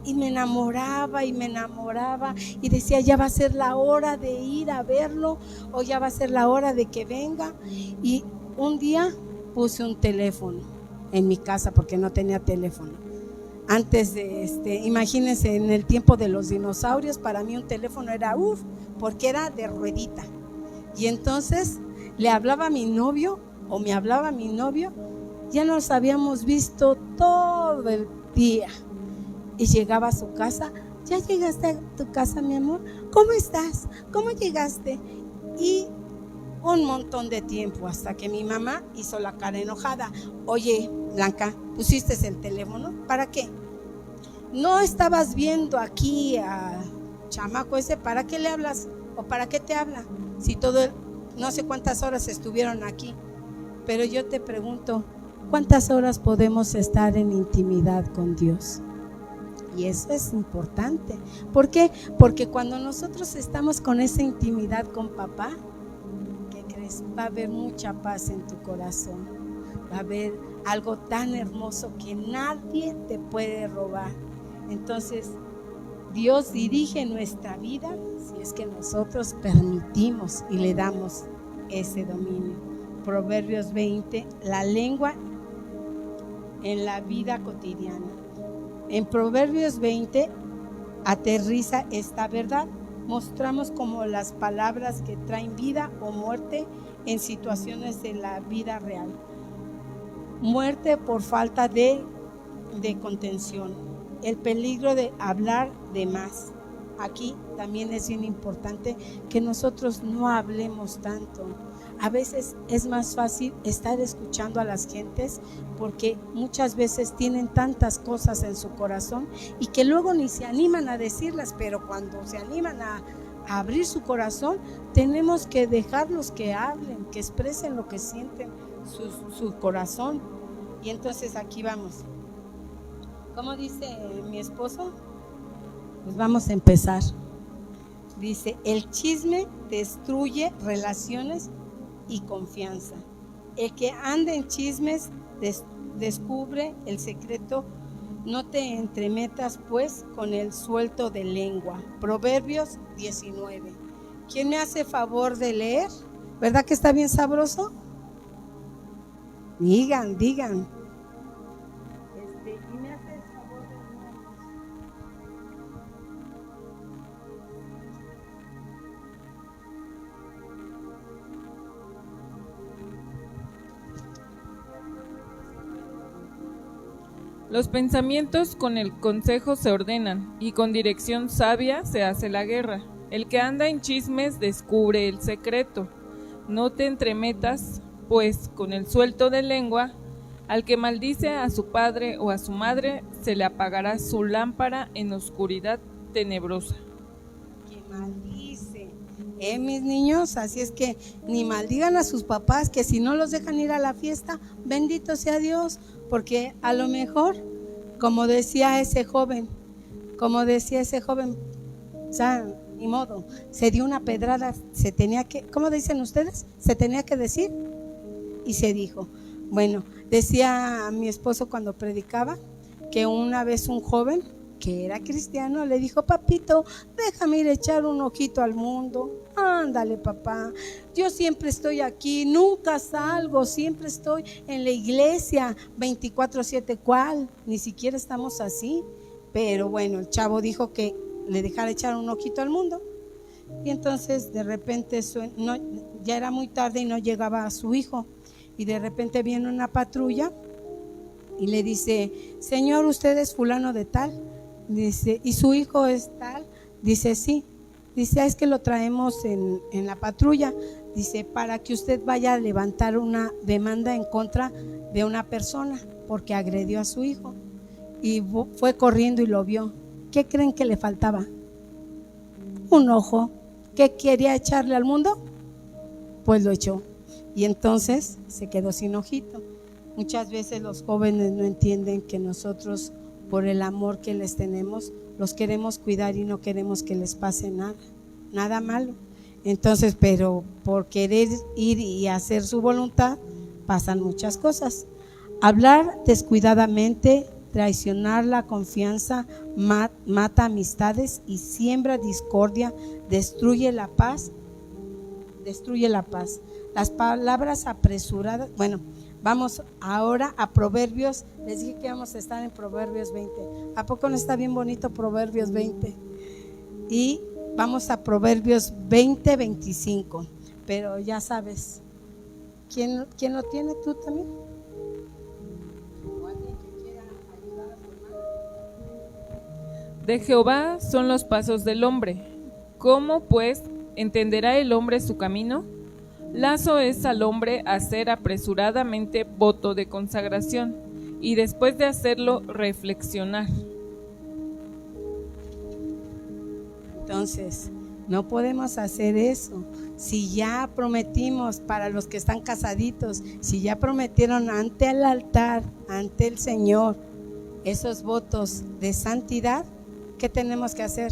y me enamoraba y decía, ya va a ser la hora de ir a verlo, o ya va a ser la hora de que venga. Y un día puse un teléfono en mi casa porque no tenía teléfono. Antes de imagínense, en el tiempo de los dinosaurios, para mí un teléfono era porque era de ruedita. Y entonces le hablaba a mi novio o me hablaba a mi novio, ya nos habíamos visto todo el día. Y llegaba a su casa, ¿ya llegaste a tu casa, mi amor? ¿Cómo estás? ¿Cómo llegaste? Y un montón de tiempo hasta que mi mamá hizo la cara enojada. Oye, Blanca, ¿pusiste el teléfono? ¿Para qué? ¿No estabas viendo aquí a chamaco ese? ¿Para qué le hablas? ¿O para qué te habla? Si no sé cuántas horas estuvieron aquí. Pero yo te pregunto, ¿cuántas horas podemos estar en intimidad con Dios? Y eso es importante. ¿Por qué? Porque cuando nosotros estamos con esa intimidad con papá, ¿qué crees? Va a haber mucha paz en tu corazón. Va a haber algo tan hermoso que nadie te puede robar. Entonces, Dios dirige nuestra vida si es que nosotros permitimos y le damos ese dominio. Proverbios 20, la lengua en la vida cotidiana. En Proverbios 20 aterriza esta verdad. Mostramos como las palabras que traen vida o muerte en situaciones de la vida real. Muerte por falta de contención. El peligro de hablar de más. Aquí también es bien importante que nosotros no hablemos tanto. A veces es más fácil estar escuchando a las gentes porque muchas veces tienen tantas cosas en su corazón y que luego ni se animan a decirlas, pero cuando se animan a abrir su corazón, tenemos que dejarlos que hablen, que expresen lo que sienten su corazón. Y entonces aquí vamos. ¿Cómo dice mi esposo? Pues vamos a empezar. Dice, el chisme destruye relaciones y confianza. El que anda en chismes descubre el secreto. No te entremetas pues con el suelto de lengua. Proverbios 19. ¿Quién me hace favor de leer? ¿Verdad que está bien sabroso? Digan. Y me hace el favor de leer. Los pensamientos con el consejo se ordenan, y con dirección sabia se hace la guerra. El que anda en chismes descubre el secreto. No te entremetas, pues, con el suelto de lengua. Al que maldice a su padre o a su madre, se le apagará su lámpara en oscuridad tenebrosa. Que maldice, mis niños, así es que ni maldigan a sus papás, que si no los dejan ir a la fiesta, bendito sea Dios, porque a lo mejor, como decía ese joven, o sea, ni modo, se dio una pedrada, se tenía que, ¿cómo dicen ustedes? Se tenía que decir y se dijo. Bueno, decía a mi esposo cuando predicaba que una vez un joven que era cristiano le dijo: papito, déjame ir a echar un ojito al mundo. Ándale, papá, yo siempre estoy aquí, nunca salgo, siempre estoy en la iglesia 24/7. ¿Cuál? Ni siquiera estamos así. Pero bueno, el chavo dijo que le dejara echar un ojito al mundo. Y entonces de repente ya era muy tarde y no llegaba a su hijo. Y de repente viene una patrulla y le dice: señor, ¿usted es fulano de tal? Dice: ¿y su hijo es tal? Dice: sí. Dice: es que lo traemos en la patrulla. Dice: para que usted vaya a levantar una demanda en contra de una persona porque agredió a su hijo. Y fue corriendo y lo vio. ¿Qué creen que le faltaba? Un ojo. ¿Qué quería echarle al mundo? Pues lo echó. Y entonces se quedó sin ojito. Muchas veces los jóvenes no entienden que nosotros, por el amor que les tenemos, los queremos cuidar y no queremos que les pase nada malo. Entonces, pero por querer ir y hacer su voluntad, pasan muchas cosas. Hablar descuidadamente, traicionar la confianza, mata amistades y siembra discordia, destruye la paz. Las palabras apresuradas. Bueno, vamos ahora a Proverbios. Les dije que vamos a estar en Proverbios 20. ¿A poco no está bien bonito Proverbios 20? Y vamos a Proverbios 20:25. Pero ya sabes, ¿quién lo tiene? ¿Tú también? ¿O alguien que quiera ayudar a su hermano? De Jehová son los pasos del hombre. ¿Cómo, pues, entenderá el hombre su camino? Lazo es al hombre hacer apresuradamente voto de consagración y después de hacerlo reflexionar. Entonces, no podemos hacer eso. Si ya prometimos, para los que están casaditos, si ya prometieron ante el altar, ante el Señor, esos votos de santidad, ¿qué tenemos que hacer?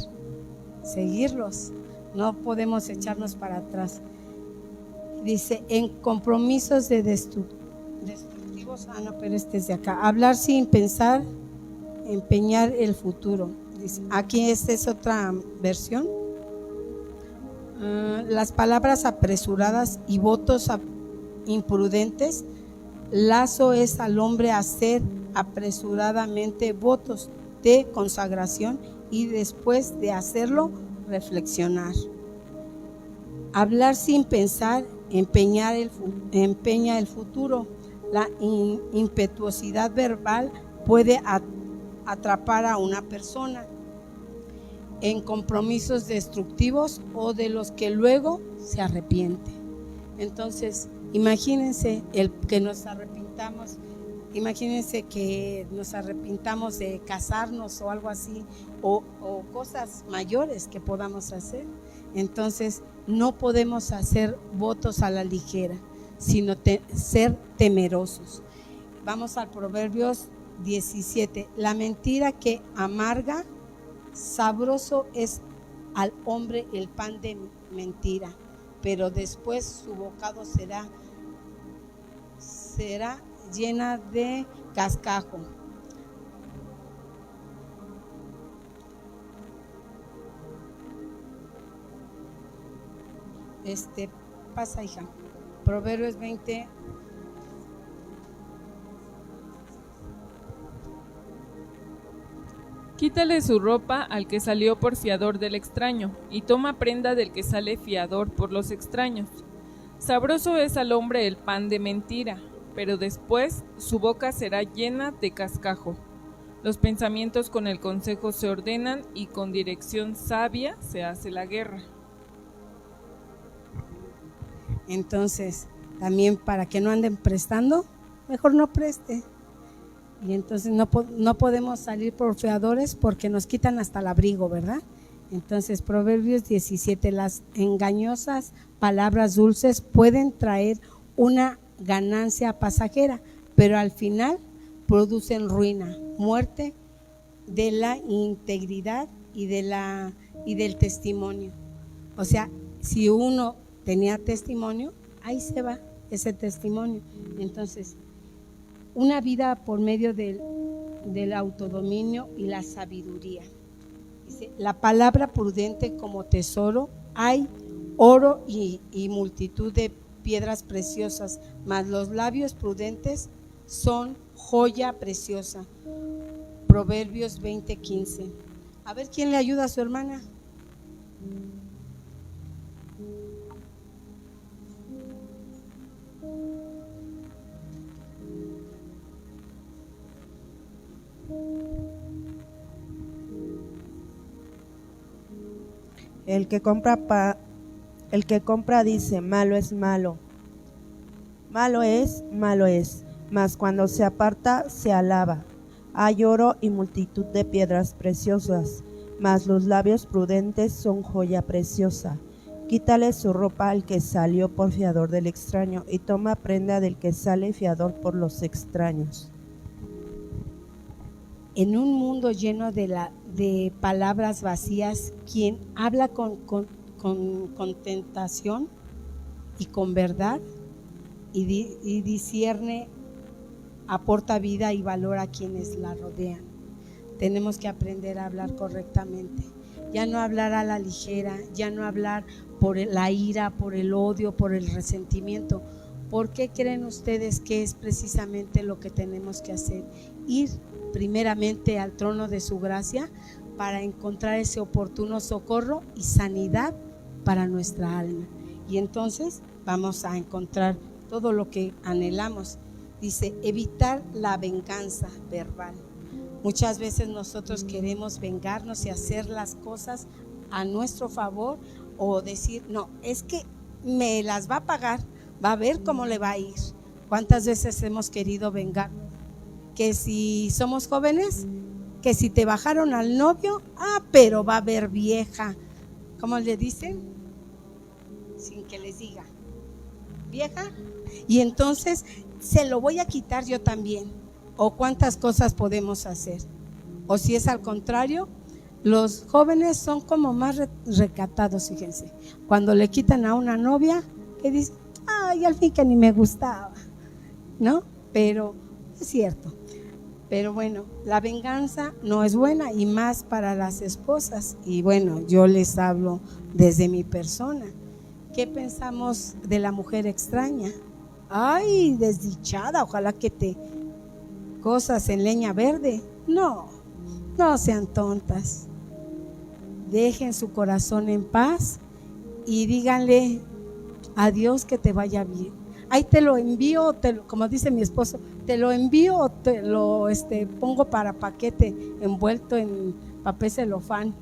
Seguirlos. No podemos echarnos para atrás. Dice: en compromisos de destructivos. Pero este es de acá. Hablar sin pensar, empeñar el futuro. Dice, aquí esta es otra versión. Las palabras apresuradas y votos imprudentes. Lazo es al hombre hacer apresuradamente votos de consagración y después de hacerlo reflexionar. Hablar sin pensar empeña el futuro. La impetuosidad verbal puede atrapar a una persona en compromisos destructivos o de los que luego se arrepiente. Entonces, imagínense que nos arrepintamos. Imagínense que nos arrepintamos de casarnos o algo así, o cosas mayores que podamos hacer. Entonces, no podemos hacer votos a la ligera, sino ser temerosos. Vamos al Proverbios 17. La mentira que amarga, sabroso es al hombre el pan de mentira, pero después su bocado será llena de cascajo. Pasa, hija. Proverbios 20. Quítale su ropa al que salió por fiador del extraño, y toma prenda del que sale fiador por los extraños. Sabroso es al hombre el pan de mentira, pero después su boca será llena de cascajo. Los pensamientos con el consejo se ordenan, y con dirección sabia se hace la guerra. Entonces, también para que no anden prestando, mejor no preste. Y entonces no podemos salir por fiadores porque nos quitan hasta el abrigo, ¿verdad? Entonces, Proverbios 17, las engañosas palabras dulces pueden traer una ganancia pasajera, pero al final producen ruina, muerte de la integridad y de la y del testimonio. O sea, si uno tenía testimonio, ahí se va ese testimonio. Entonces, una vida por medio del autodominio y la sabiduría. Dice, la palabra prudente como tesoro, hay oro y multitud de piedras preciosas, mas los labios prudentes son joya preciosa. Proverbios 20:15. A ver quién le ayuda a su hermana. El que compra dice, malo es, malo es, mas cuando se aparta se alaba. Hay oro y multitud de piedras preciosas, mas los labios prudentes son joya preciosa. Quítale su ropa al que salió por fiador del extraño, y toma prenda del que sale fiador por los extraños. En un mundo lleno de palabras vacías, quien habla con tentación y con verdad y discierne, aporta vida y valor a quienes la rodean. Tenemos que aprender a hablar correctamente, ya no hablar a la ligera, ya no hablar por la ira, por el odio, por el resentimiento. ¿Por qué creen ustedes que es precisamente lo que tenemos que hacer? Ir primeramente al trono de su gracia para encontrar ese oportuno socorro y sanidad para nuestra alma. Y entonces vamos a encontrar todo lo que anhelamos. Dice, evitar la venganza verbal. Muchas veces nosotros queremos vengarnos y hacer las cosas a nuestro favor, o decir, no, es que me las va a pagar, va a ver cómo le va a ir. ¿Cuántas veces hemos querido vengar? Que si somos jóvenes, que si te bajaron al novio, pero va a haber vieja. ¿Cómo le dicen? Sin que les diga. Vieja. Y entonces se lo voy a quitar yo también. O cuántas cosas podemos hacer. O si es al contrario, los jóvenes son como más recatados, fíjense. Cuando le quitan a una novia, que dicen, ay, al fin que ni me gustaba, ¿no? Pero es cierto. Pero bueno, la venganza no es buena, y más para las esposas. Y bueno, yo les hablo desde mi persona. ¿Qué pensamos de la mujer extraña? Ay, desdichada, ojalá que te cosas en leña verde. No sean tontas. Dejen su corazón en paz y díganle a Dios que te vaya bien. Ahí te lo envío, como dice mi esposo, te lo envío o te lo pongo para paquete envuelto en papel celofán.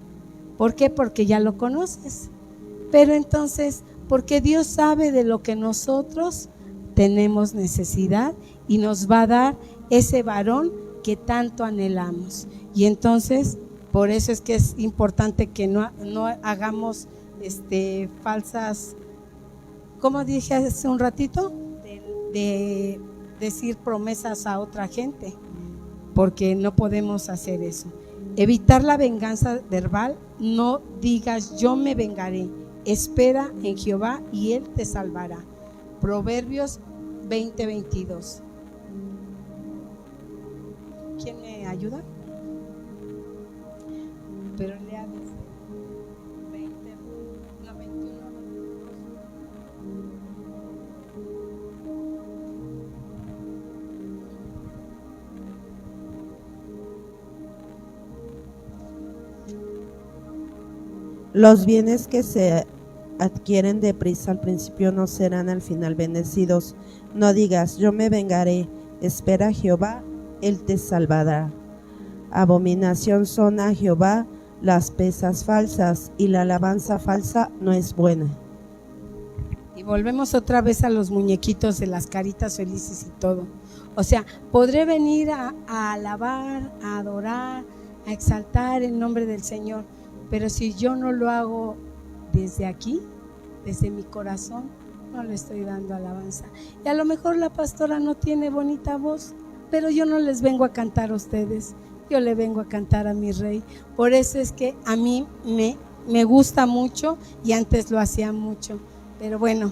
¿Por qué? Porque ya lo conoces. Pero entonces, porque Dios sabe de lo que nosotros tenemos necesidad y nos va a dar ese varón que tanto anhelamos. Y entonces, por eso es que es importante que no hagamos falsas, como dije hace un ratito, de decir promesas a otra gente, porque no podemos hacer eso. Evitar la venganza verbal. No digas yo me vengaré, espera en Jehová y Él te salvará. Proverbios 20:22. ¿Quién me ayuda? Pero lea desde 21. Los bienes que se adquieren deprisa al principio no serán al final bendecidos. No digas, yo me vengaré, espera a Jehová, Él te salvará. Abominación son a Jehová las pesas falsas, y la alabanza falsa no es buena. Y volvemos otra vez a los muñequitos de las caritas felices y todo. O sea, podré venir a alabar, a adorar, a exaltar el nombre del Señor, pero si yo no lo hago desde aquí, desde mi corazón, no le estoy dando alabanza. Y a lo mejor la pastora no tiene bonita voz, pero yo no les vengo a cantar a ustedes, yo le vengo a cantar a mi Rey. Por eso es que a mí me me gusta mucho y antes lo hacía mucho. Pero bueno,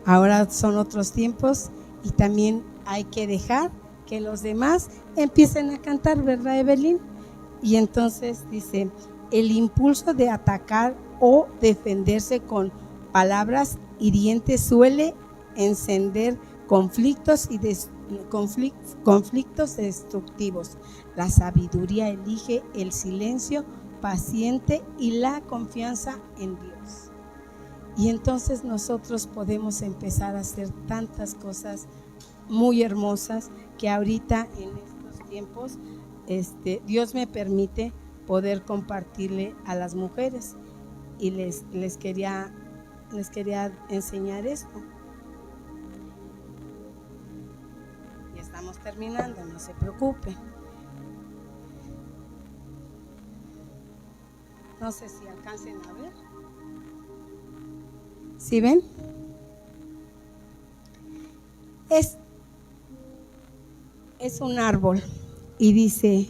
ahora son otros tiempos y también hay que dejar que los demás empiecen a cantar, ¿verdad, Evelyn? Y entonces dice, el impulso de atacar o defenderse con palabras hirientes suele encender conflictos y conflictos destructivos. La sabiduría elige el silencio paciente y la confianza en Dios. Y entonces nosotros podemos empezar a hacer tantas cosas muy hermosas que ahorita en estos tiempos Dios me permite poder compartirle a las mujeres y les quería enseñar esto. Ya estamos terminando, no se preocupen. No sé si alcancen a ver. ¿Sí ven? Es un árbol y dice,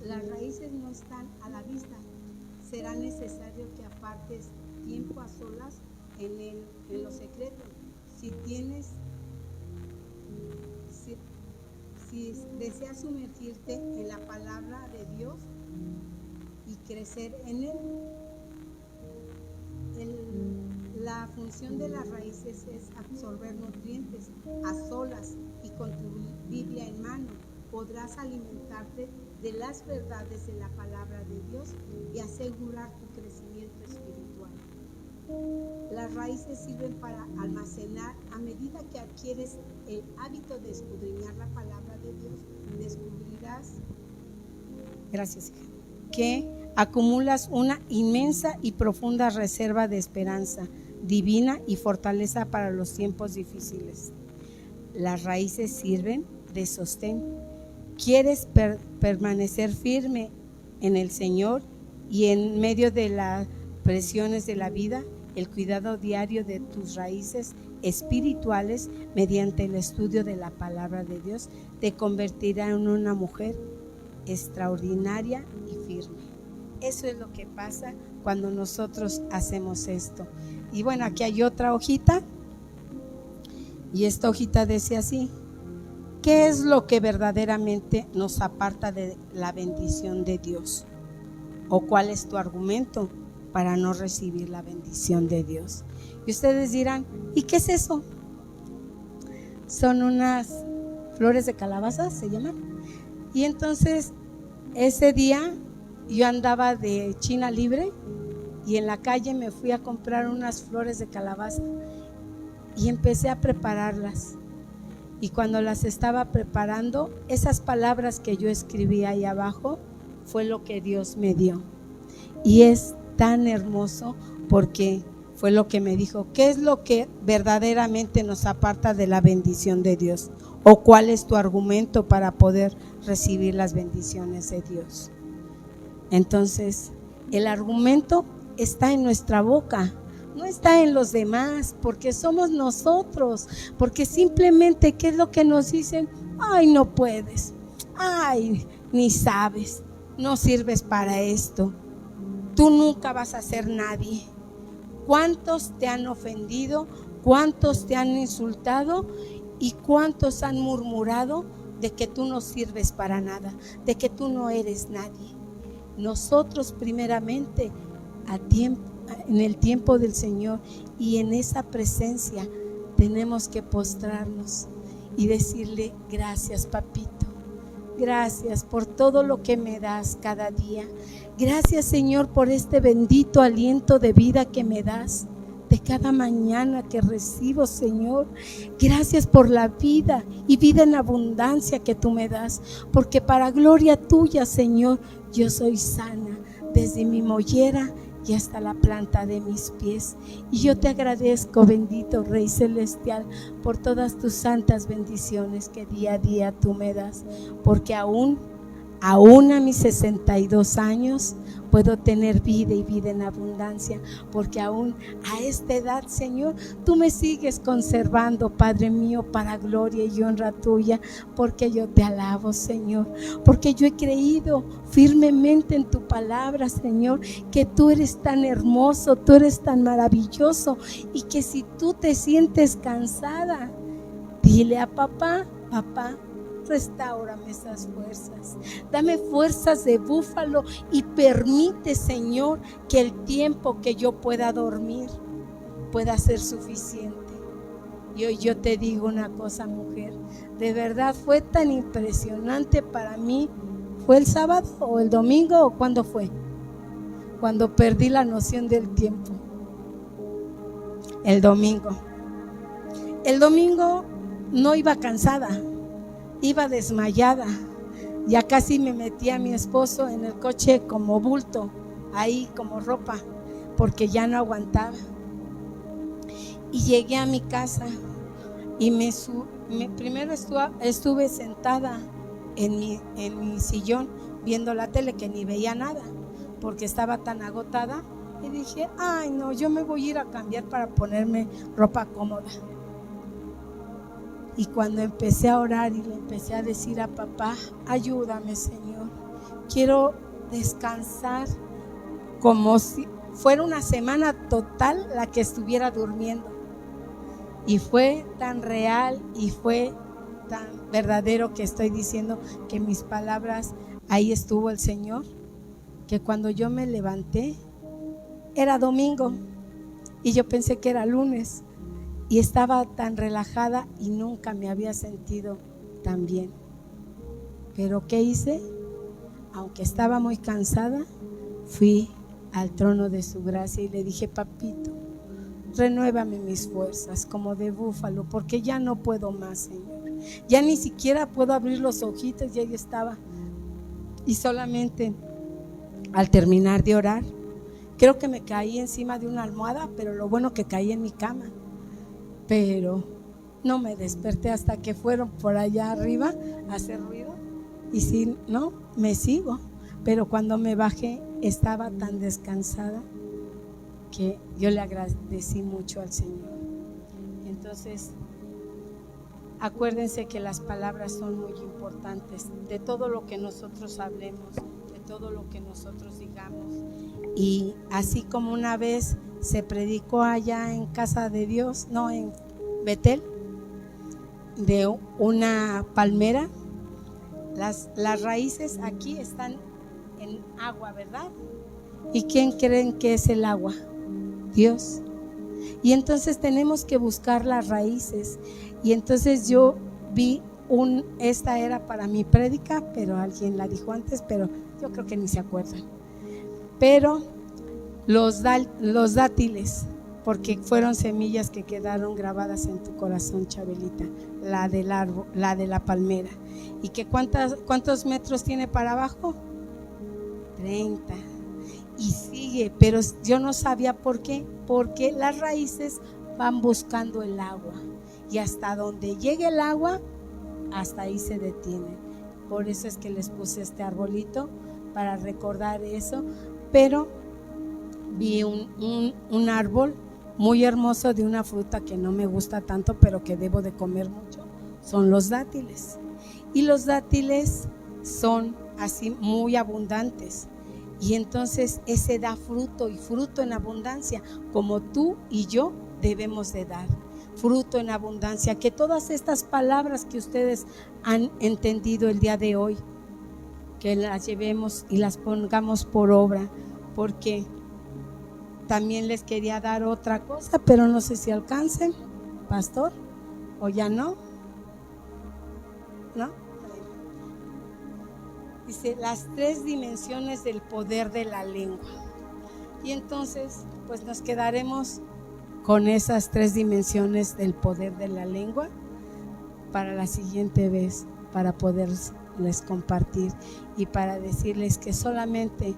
las raíces no están a la vista. Será necesario que apartes tiempo a solas en lo secreto. Si deseas sumergirte en la palabra de Dios y crecer en él. La función de las raíces es absorber nutrientes a solas y con tu Biblia en mano. Podrás alimentarte de las verdades de la palabra de Dios y asegurar tu crecimiento espiritual. Las raíces sirven para almacenar. A medida que adquieres el hábito de escudriñar la palabra de Dios, descubrirás, gracias, que acumulas una inmensa y profunda reserva de esperanza divina y fortaleza para los tiempos difíciles. Las raíces sirven de sostén. ¿Quieres permanecer firme en el Señor y en medio de las presiones de la vida? El cuidado diario de tus raíces espirituales mediante el estudio de la palabra de Dios te convertirá en una mujer extraordinaria y firme. Eso es lo que pasa cuando nosotros hacemos esto. Y bueno, aquí hay otra hojita y esta hojita decía así: ¿qué es lo que verdaderamente nos aparta de la bendición de Dios? ¿O cuál es tu argumento para no recibir la bendición de Dios? Y ustedes dirán, ¿y qué es eso? Son unas flores de calabaza, se llaman. Y entonces ese día yo andaba de China libre y en la calle me fui a comprar unas flores de calabaza y empecé a prepararlas. Y cuando las estaba preparando, esas palabras que yo escribí ahí abajo fue lo que Dios me dio. Y es tan hermoso porque fue lo que me dijo: ¿qué es lo que verdaderamente nos aparta de la bendición de Dios? ¿O cuál es tu argumento para poder recibir las bendiciones de Dios? Entonces, el argumento está en nuestra boca, no está en los demás, porque somos nosotros, porque simplemente, ¿qué es lo que nos dicen? Ay, no puedes, ay, ni sabes, no sirves para esto, tú nunca vas a ser nadie. ¿Cuántos te han ofendido? ¿Cuántos te han insultado? ¿Y cuántos han murmurado de que tú no sirves para nada, de que tú no eres nadie? Nosotros primeramente en el tiempo del Señor y en esa presencia tenemos que postrarnos y decirle: gracias, papito, gracias por todo lo que me das cada día. Gracias, Señor, por este bendito aliento de vida que me das de cada mañana que recibo, Señor. Gracias por la vida y vida en abundancia que tú me das, porque para gloria tuya, Señor, yo soy sana desde mi mollera y hasta la planta de mis pies. Y yo te agradezco, bendito Rey Celestial, por todas tus santas bendiciones que día a día tú me das, porque aún aún a mis 62 años, puedo tener vida y vida en abundancia, porque aún a esta edad, Señor, tú me sigues conservando, Padre mío, para gloria y honra tuya, porque yo te alabo, Señor, porque yo he creído firmemente en tu palabra, Señor, que tú eres tan hermoso, tú eres tan maravilloso, y que si tú te sientes cansada, dile a papá, papá, restáurame esas fuerzas, dame fuerzas de búfalo y permite, Señor, que el tiempo que yo pueda dormir pueda ser suficiente. Y hoy yo te digo una cosa, mujer, de verdad fue tan impresionante para mí. ¿Fue el sábado o el domingo o cuándo fue? Cuando perdí la noción del tiempo. El domingo no iba cansada, iba desmayada. Ya casi me metí a mi esposo en el coche como bulto, ahí como ropa, porque ya no aguantaba. Y llegué a mi casa y primero estuve sentada en mi sillón viendo la tele, que ni veía nada porque estaba tan agotada, y dije, ay no, yo me voy a ir a cambiar para ponerme ropa cómoda. Y cuando empecé a orar y le empecé a decir a papá, ayúdame, Señor, quiero descansar como si fuera una semana total la que estuviera durmiendo. Y fue tan real y fue tan verdadero que estoy diciendo que mis palabras, ahí estuvo el Señor, que cuando yo me levanté era domingo y yo pensé que era lunes. Y estaba tan relajada y nunca me había sentido tan bien. Pero ¿qué hice? Aunque estaba muy cansada, fui al trono de su gracia y le dije, papito, renuévame mis fuerzas como de búfalo, porque ya no puedo más, Señor. Ya ni siquiera puedo abrir los ojitos, y ahí estaba. Y solamente al terminar de orar, creo que me caí encima de una almohada, pero lo bueno que caí en mi cama. Pero no me desperté hasta que fueron por allá arriba a hacer ruido. Y si no, me sigo. Pero cuando me bajé estaba tan descansada que yo le agradecí mucho al Señor. Entonces, acuérdense que las palabras son muy importantes. De todo lo que nosotros hablemos, de todo lo que nosotros digamos. Y así como una vez se predicó allá en casa de Dios, no, en Betel, de una palmera, las raíces aquí están en agua, ¿verdad? ¿Y quién creen que es el agua? Dios. Y entonces tenemos que buscar las raíces. Y entonces yo vi esta era para mi prédica, pero alguien la dijo antes, pero yo creo que ni se acuerdan. Pero los dátiles, porque fueron semillas que quedaron grabadas en tu corazón, Chabelita, la del árbol, la de la palmera. ¿Y que cuántos metros tiene para abajo? 30. Y sigue, pero yo no sabía por qué, porque las raíces van buscando el agua, y hasta donde llegue el agua, hasta ahí se detienen. Por eso es que les puse este arbolito, para recordar eso. Pero vi un árbol muy hermoso de una fruta que no me gusta tanto, pero que debo de comer mucho, son los dátiles. Y los dátiles son así muy abundantes. Y entonces ese da fruto, y fruto en abundancia, como tú y yo debemos de dar. Fruto en abundancia, que todas estas palabras que ustedes han entendido el día de hoy, que las llevemos y las pongamos por obra, porque también les quería dar otra cosa, pero no sé si alcancen, pastor, o ya no. ¿No? Dice, las 3 dimensiones del poder de la lengua. Y entonces, pues nos quedaremos con esas 3 dimensiones del poder de la lengua para la siguiente vez, para poderles compartir y para decirles que solamente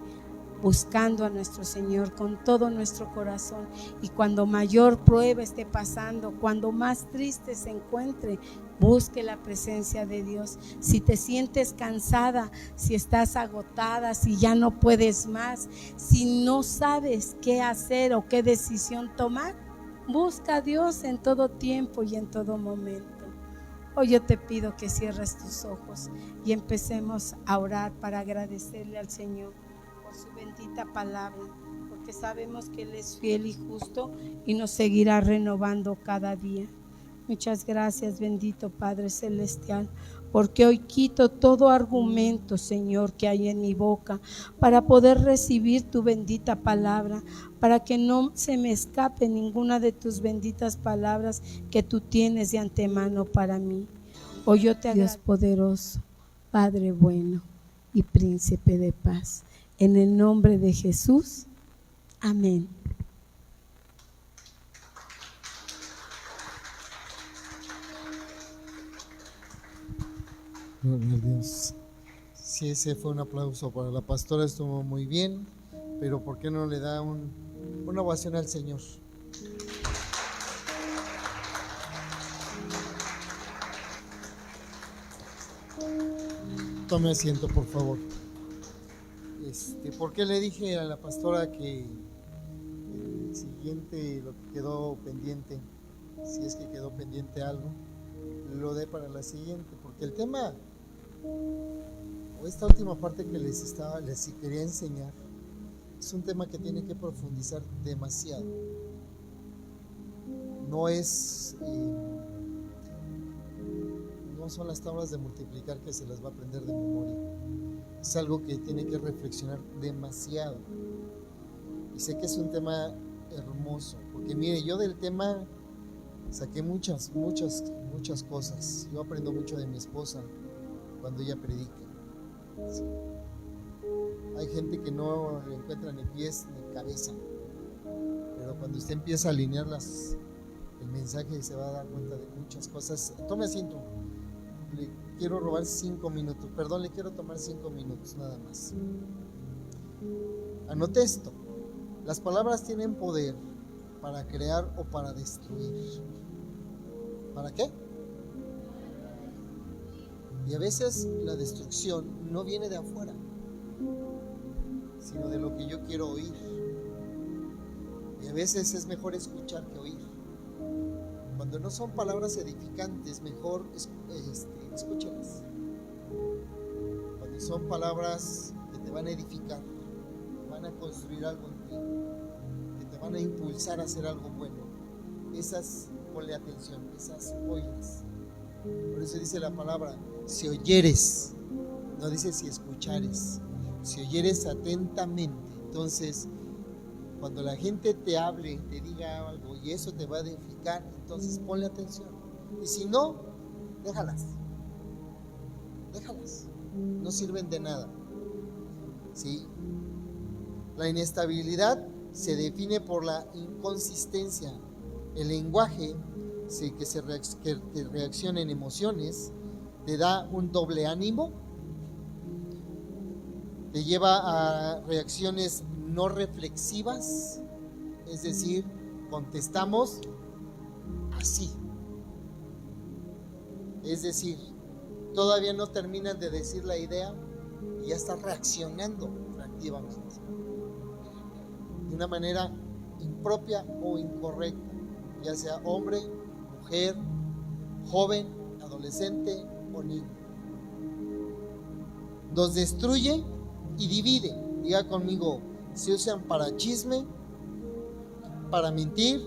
buscando a nuestro Señor con todo nuestro corazón. Y cuando mayor prueba esté pasando, cuando más triste se encuentre, busque la presencia de Dios. Si te sientes cansada, si estás agotada, si ya no puedes más, si no sabes qué hacer o qué decisión tomar, busca a Dios en todo tiempo y en todo momento. Hoy yo te pido que cierres tus ojos y empecemos a orar para agradecerle al Señor por su bendita palabra, porque sabemos que Él es fiel y justo y nos seguirá renovando cada día. Muchas gracias, bendito Padre Celestial, porque hoy quito todo argumento, Señor, que hay en mi boca para poder recibir tu bendita palabra, para que no se me escape ninguna de tus benditas palabras que tú tienes de antemano para mí. Hoy yo te agradezco, Dios poderoso, Padre bueno y Príncipe de paz. En el nombre de Jesús, amén. Gloria a Dios. Si ese fue un aplauso para la pastora, estuvo muy bien, pero ¿por qué no le da una ovación al Señor? Tome asiento, por favor. ¿Por qué le dije a la pastora que el siguiente, lo que quedó pendiente, si es que quedó pendiente algo, lo dé para la siguiente? Porque el tema, o esta última parte que les quería enseñar, es un tema que tiene que profundizar demasiado. No son las tablas de multiplicar que se las va a aprender de memoria. Es algo que tiene que reflexionar demasiado. Y sé que es un tema hermoso, porque mire, yo del tema saqué muchas cosas. Yo aprendo mucho de mi esposa cuando ella predica. Sí. Hay gente que no le encuentra ni pies ni cabeza, pero cuando usted empieza a alinear el mensaje se va a dar cuenta de muchas cosas. Tome asiento. Le quiero robar 5 minutos. Perdón, le quiero tomar 5 minutos nada más. Anote esto. Las palabras tienen poder para crear o para destruir. ¿Para qué? Y a veces la destrucción no viene de afuera, sino de lo que yo quiero oír. Y a veces es mejor escuchar que oír. Cuando no son palabras edificantes, mejor escúchalas. Cuando son palabras que te van a edificar, que van a construir algo en ti, que te van a impulsar a hacer algo bueno, esas ponle atención, esas oílas. Por eso dice la palabra, si oyeres, no dice si escuchares, si oyeres atentamente. Entonces, cuando la gente te hable, te diga algo y eso te va a edificar, entonces ponle atención. Y si no, déjalas, no sirven de nada. ¿Sí? La inestabilidad se define por la inconsistencia. El lenguaje que reacciona en emociones te da un doble ánimo, te lleva a reacciones no reflexivas, es decir, contestamos así. Es decir, todavía no terminan de decir la idea y ya está reaccionando reactivamente, de una manera impropia o incorrecta, ya sea hombre, mujer, joven, adolescente o niño. Nos destruye y divide. Diga conmigo, se usan para chisme, para mentir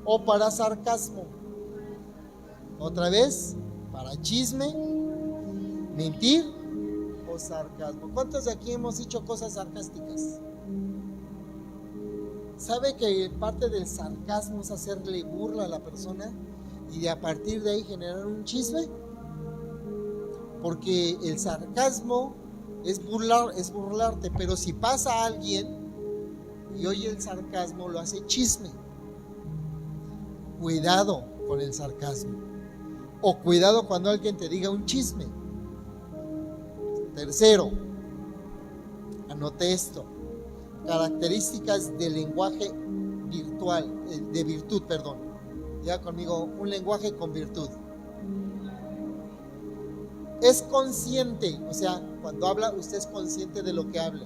o para sarcasmo. Otra vez, para chisme, mentir o sarcasmo. ¿Cuántos de aquí hemos dicho cosas sarcásticas? ¿Sabe que parte del sarcasmo es hacerle burla a la persona y a partir de ahí generar un chisme? Porque el sarcasmo es burlarte, pero si pasa alguien y oye el sarcasmo, lo hace chisme. Cuidado con el sarcasmo, o cuidado cuando alguien te diga un chisme. Tercero, anote esto: características del lenguaje virtual, de virtud, perdón. Diga conmigo, un lenguaje con virtud. Es consciente, o sea, cuando habla, usted es consciente de lo que habla.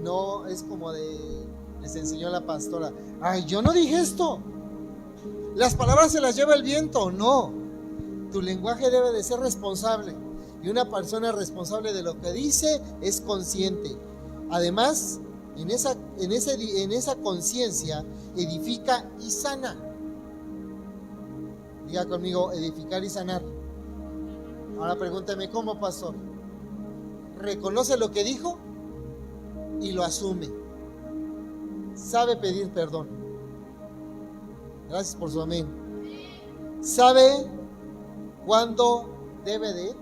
No es como les enseñó la pastora, ay, yo no dije esto. Las palabras se las lleva el viento. No, tu lenguaje debe de ser responsable. Y una persona responsable de lo que dice es consciente. Además, en esa conciencia edifica y sana. Diga conmigo, edificar y sanar. Ahora pregúntame, ¿cómo, pastor? Reconoce lo que dijo y lo asume. Sabe pedir perdón. Gracias por su amén. Sabe cuándo debe de.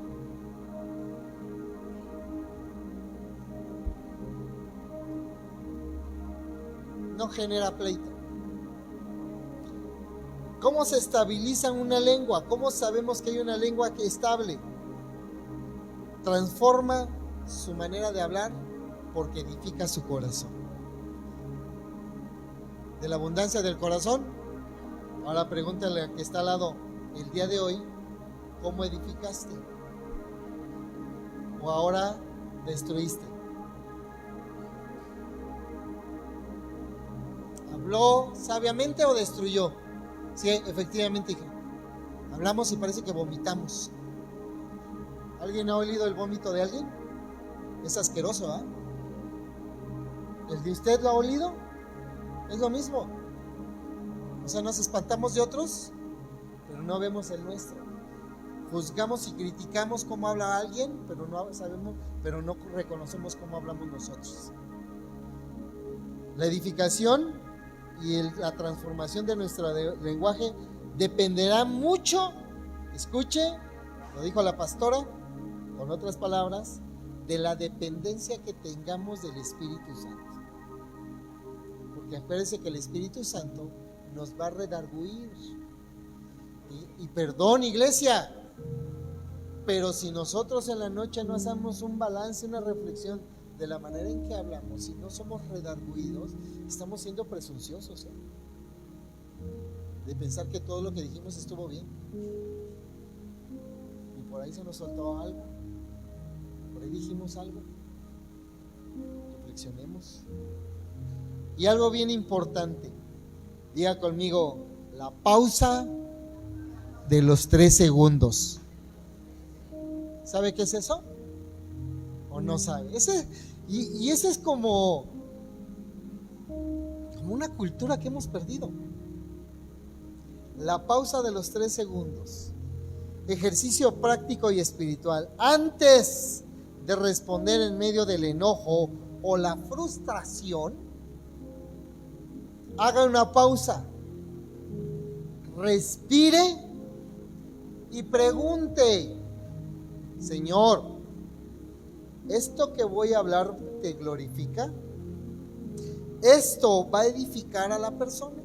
No genera pleito. ¿Cómo se estabiliza una lengua? ¿Cómo sabemos que hay una lengua que es estable? Transforma su manera de hablar porque edifica su corazón. De la abundancia del corazón. Ahora pregúntale al que está al lado el día de hoy, ¿cómo edificaste? ¿O ahora destruiste? ¿Habló sabiamente o destruyó? Sí, efectivamente, hija. Hablamos y parece que vomitamos. ¿Alguien ha olido el vómito de alguien? Es asqueroso, ¿ah? ¿El de usted lo ha olido? Es lo mismo. O sea, nos espantamos de otros, pero no vemos el nuestro. Juzgamos y criticamos cómo habla alguien, pero no sabemos, pero no reconocemos cómo hablamos nosotros. La edificación y la transformación de nuestro lenguaje dependerá mucho, escuche, lo dijo la pastora, con otras palabras, de la dependencia que tengamos del Espíritu Santo. Porque acuérdense que el Espíritu Santo nos va a redarguir. Y perdón, iglesia, pero si nosotros en la noche no hacemos un balance, una reflexión de la manera en que hablamos, si no somos redarguidos, estamos siendo presunciosos, de pensar que todo lo que dijimos estuvo bien. Y por ahí se nos soltó algo, por ahí dijimos algo. Reflexionemos. Y algo bien importante, diga conmigo, la pausa de los 3 segundos. ¿Sabe qué es eso? ¿O no sabe? Ese es como una cultura que hemos perdido. La pausa de los 3 segundos. Ejercicio práctico y espiritual. Antes de responder en medio del enojo o la frustración, haga una pausa. Respire y pregunte: Señor, ¿esto que voy a hablar te glorifica? ¿Esto va a edificar a la persona?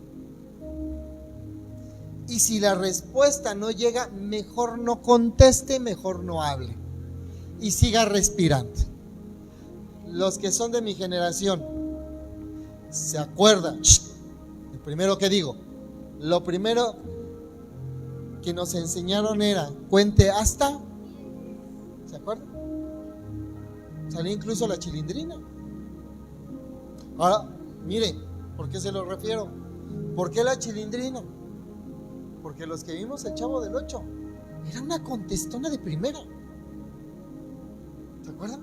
Y si la respuesta no llega, mejor no conteste, mejor no hable y siga respirando. Los que son de mi generación se acuerdan. Lo primero que digo, lo primero que nos enseñaron era cuente hasta. ¿Se acuerdan? Salía incluso la chilindrina. Ahora, mire, ¿por qué se lo refiero? ¿Por qué la chilindrina? Porque los que vimos el Chavo del 8 era una contestona de primera. ¿Se acuerdan?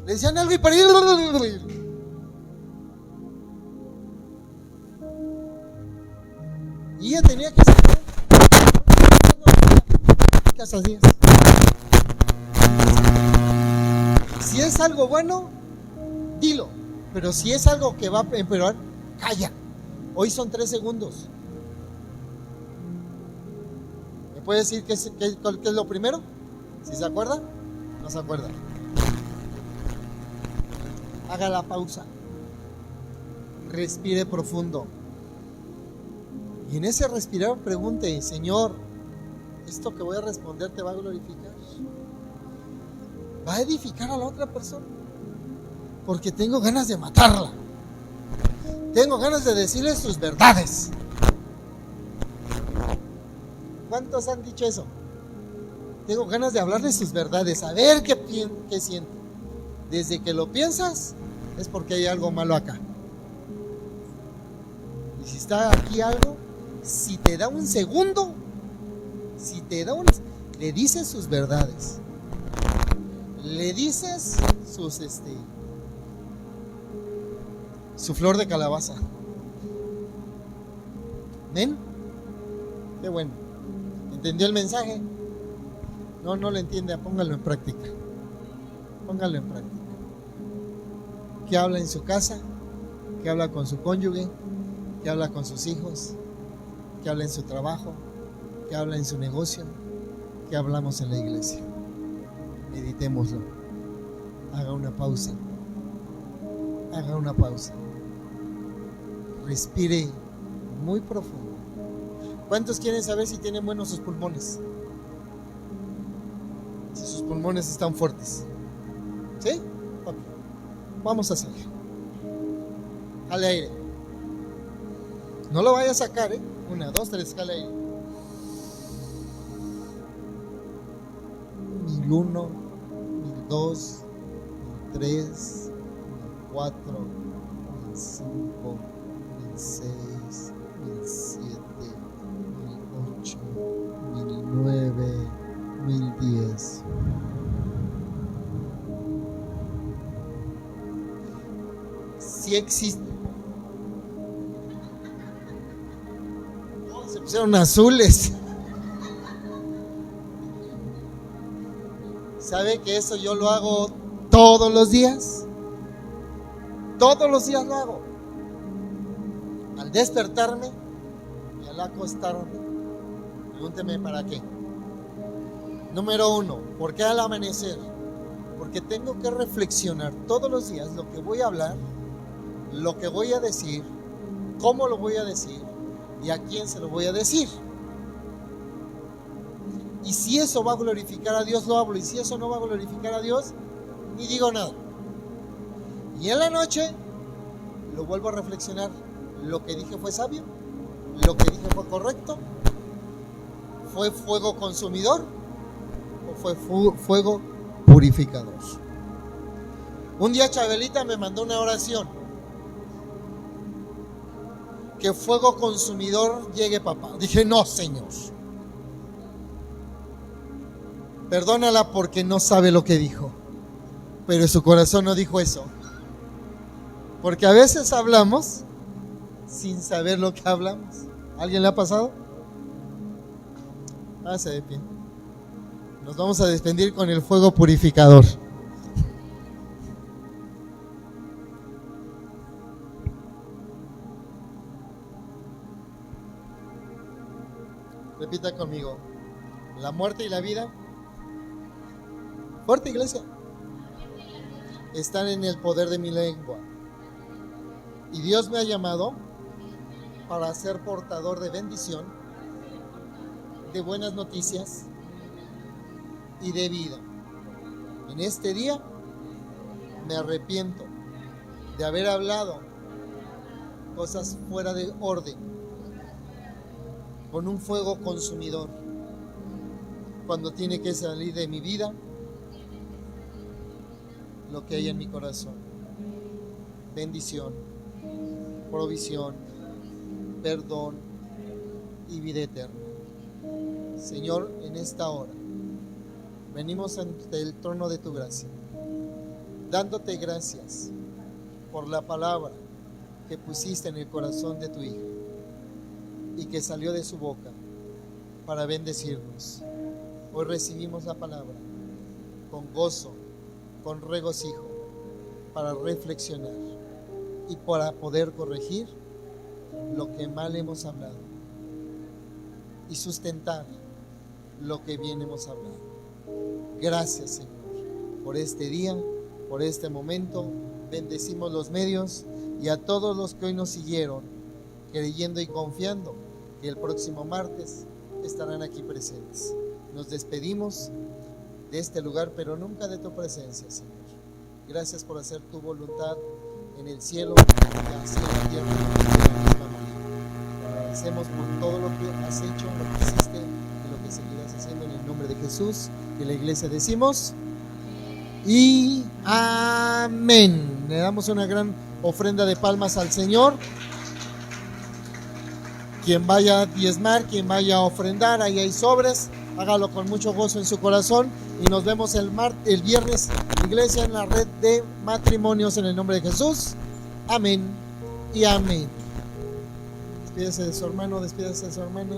Le decían algo y para ir. Y ella tenía que ser así. Si es algo bueno, dilo. Pero si es algo que va a empeorar, calla. Hoy son 3 segundos. ¿Me puede decir qué es lo primero? ¿Si se acuerda? No se acuerda. Haga la pausa. Respire profundo. Y en ese respirar pregunte: Señor, ¿esto que voy a responder te va a glorificar? ¿Va a edificar a la otra persona? Porque tengo ganas de matarla. Tengo ganas de decirles sus verdades. ¿Cuántos han dicho eso? Tengo ganas de hablarles sus verdades, a ver qué siento. Desde que lo piensas, es porque hay algo malo acá. Y si está aquí algo, si te da un segundo, le dices sus verdades. Le dices su flor de calabaza. ¿Ven? Qué bueno. ¿Entendió el mensaje? No lo entiende, póngalo en práctica. Póngalo en práctica. ¿Qué habla en su casa? ¿Qué habla con su cónyuge? ¿Qué habla con sus hijos? ¿Qué habla en su trabajo? ¿Qué habla en su negocio? ¿Qué hablamos en la iglesia? Meditémoslo. Haga una pausa. Haga una pausa. Respire muy profundo. ¿Cuántos quieren saber si tienen buenos sus pulmones? Si sus pulmones están fuertes. ¿Sí? Ok. Vamos a hacerlo. Jale aire. No lo vaya a sacar, ¿eh? 1, 2, 3, jale aire. 1001, 1002, 1003, 1004, 1005, 1006, 1007, 1008, 1009, 1010. Sí existe. Se pusieron azules. ¿Sabe que eso yo lo hago todos los días? Todos los días lo hago. Al despertarme y al acostarme. Pregúnteme para qué. Número 1, ¿por qué al amanecer? Porque tengo que reflexionar todos los días lo que voy a hablar, lo que voy a decir, cómo lo voy a decir y a quién se lo voy a decir. Y si eso va a glorificar a Dios, lo hablo. Y si eso no va a glorificar a Dios, ni digo nada. Y en la noche lo vuelvo a reflexionar. ¿Lo que dije fue sabio? ¿Lo que dije fue correcto? ¿Fue fuego consumidor? ¿O fue fuego purificador? Un día Chabelita me mandó una oración. Que fuego consumidor llegue, papá. Dije, no, Señor. Perdónala porque no sabe lo que dijo. Pero su corazón no dijo eso. Porque a veces hablamos sin saber lo que hablamos. ¿Alguien le ha pasado? Hágase de pie. Nos vamos a despedir con el fuego purificador. Repita conmigo. La muerte y la vida. Fuerte, iglesia. Están en el poder de mi lengua. Y Dios me ha llamado para ser portador de bendición, de buenas noticias y de vida. En este día me arrepiento de haber hablado cosas fuera de orden, con un fuego consumidor, cuando tiene que salir de mi vida lo que hay en mi corazón: bendición, provisión, perdón y vida eterna. Señor, en esta hora venimos ante el trono de tu gracia, dándote gracias por la palabra que pusiste en el corazón de tu Hijo y que salió de su boca para bendecirnos. Hoy recibimos la palabra con gozo, con regocijo, para reflexionar y para poder corregir lo que mal hemos hablado y sustentar lo que bien hemos hablado. Gracias, Señor, por este día, por este momento. Bendecimos los medios y a todos los que hoy nos siguieron, creyendo y confiando que el próximo martes estarán aquí presentes. Nos despedimos de este lugar, pero nunca de tu presencia, Señor. Gracias por hacer tu voluntad en el cielo y así en la tierra de la misma manera. Agradecemos por todo lo que has hecho, lo que hiciste y lo que seguirás haciendo en el nombre de Jesús. Y la iglesia decimos y amén. Le damos una gran ofrenda de palmas al Señor. Quien vaya a diezmar, quien vaya a ofrendar, ahí hay sobres, hágalo con mucho gozo en su corazón y nos vemos el viernes, iglesia, en la red de matrimonios en el nombre de Jesús. Amén y amén. Despídese de su hermano, despídese de su hermana.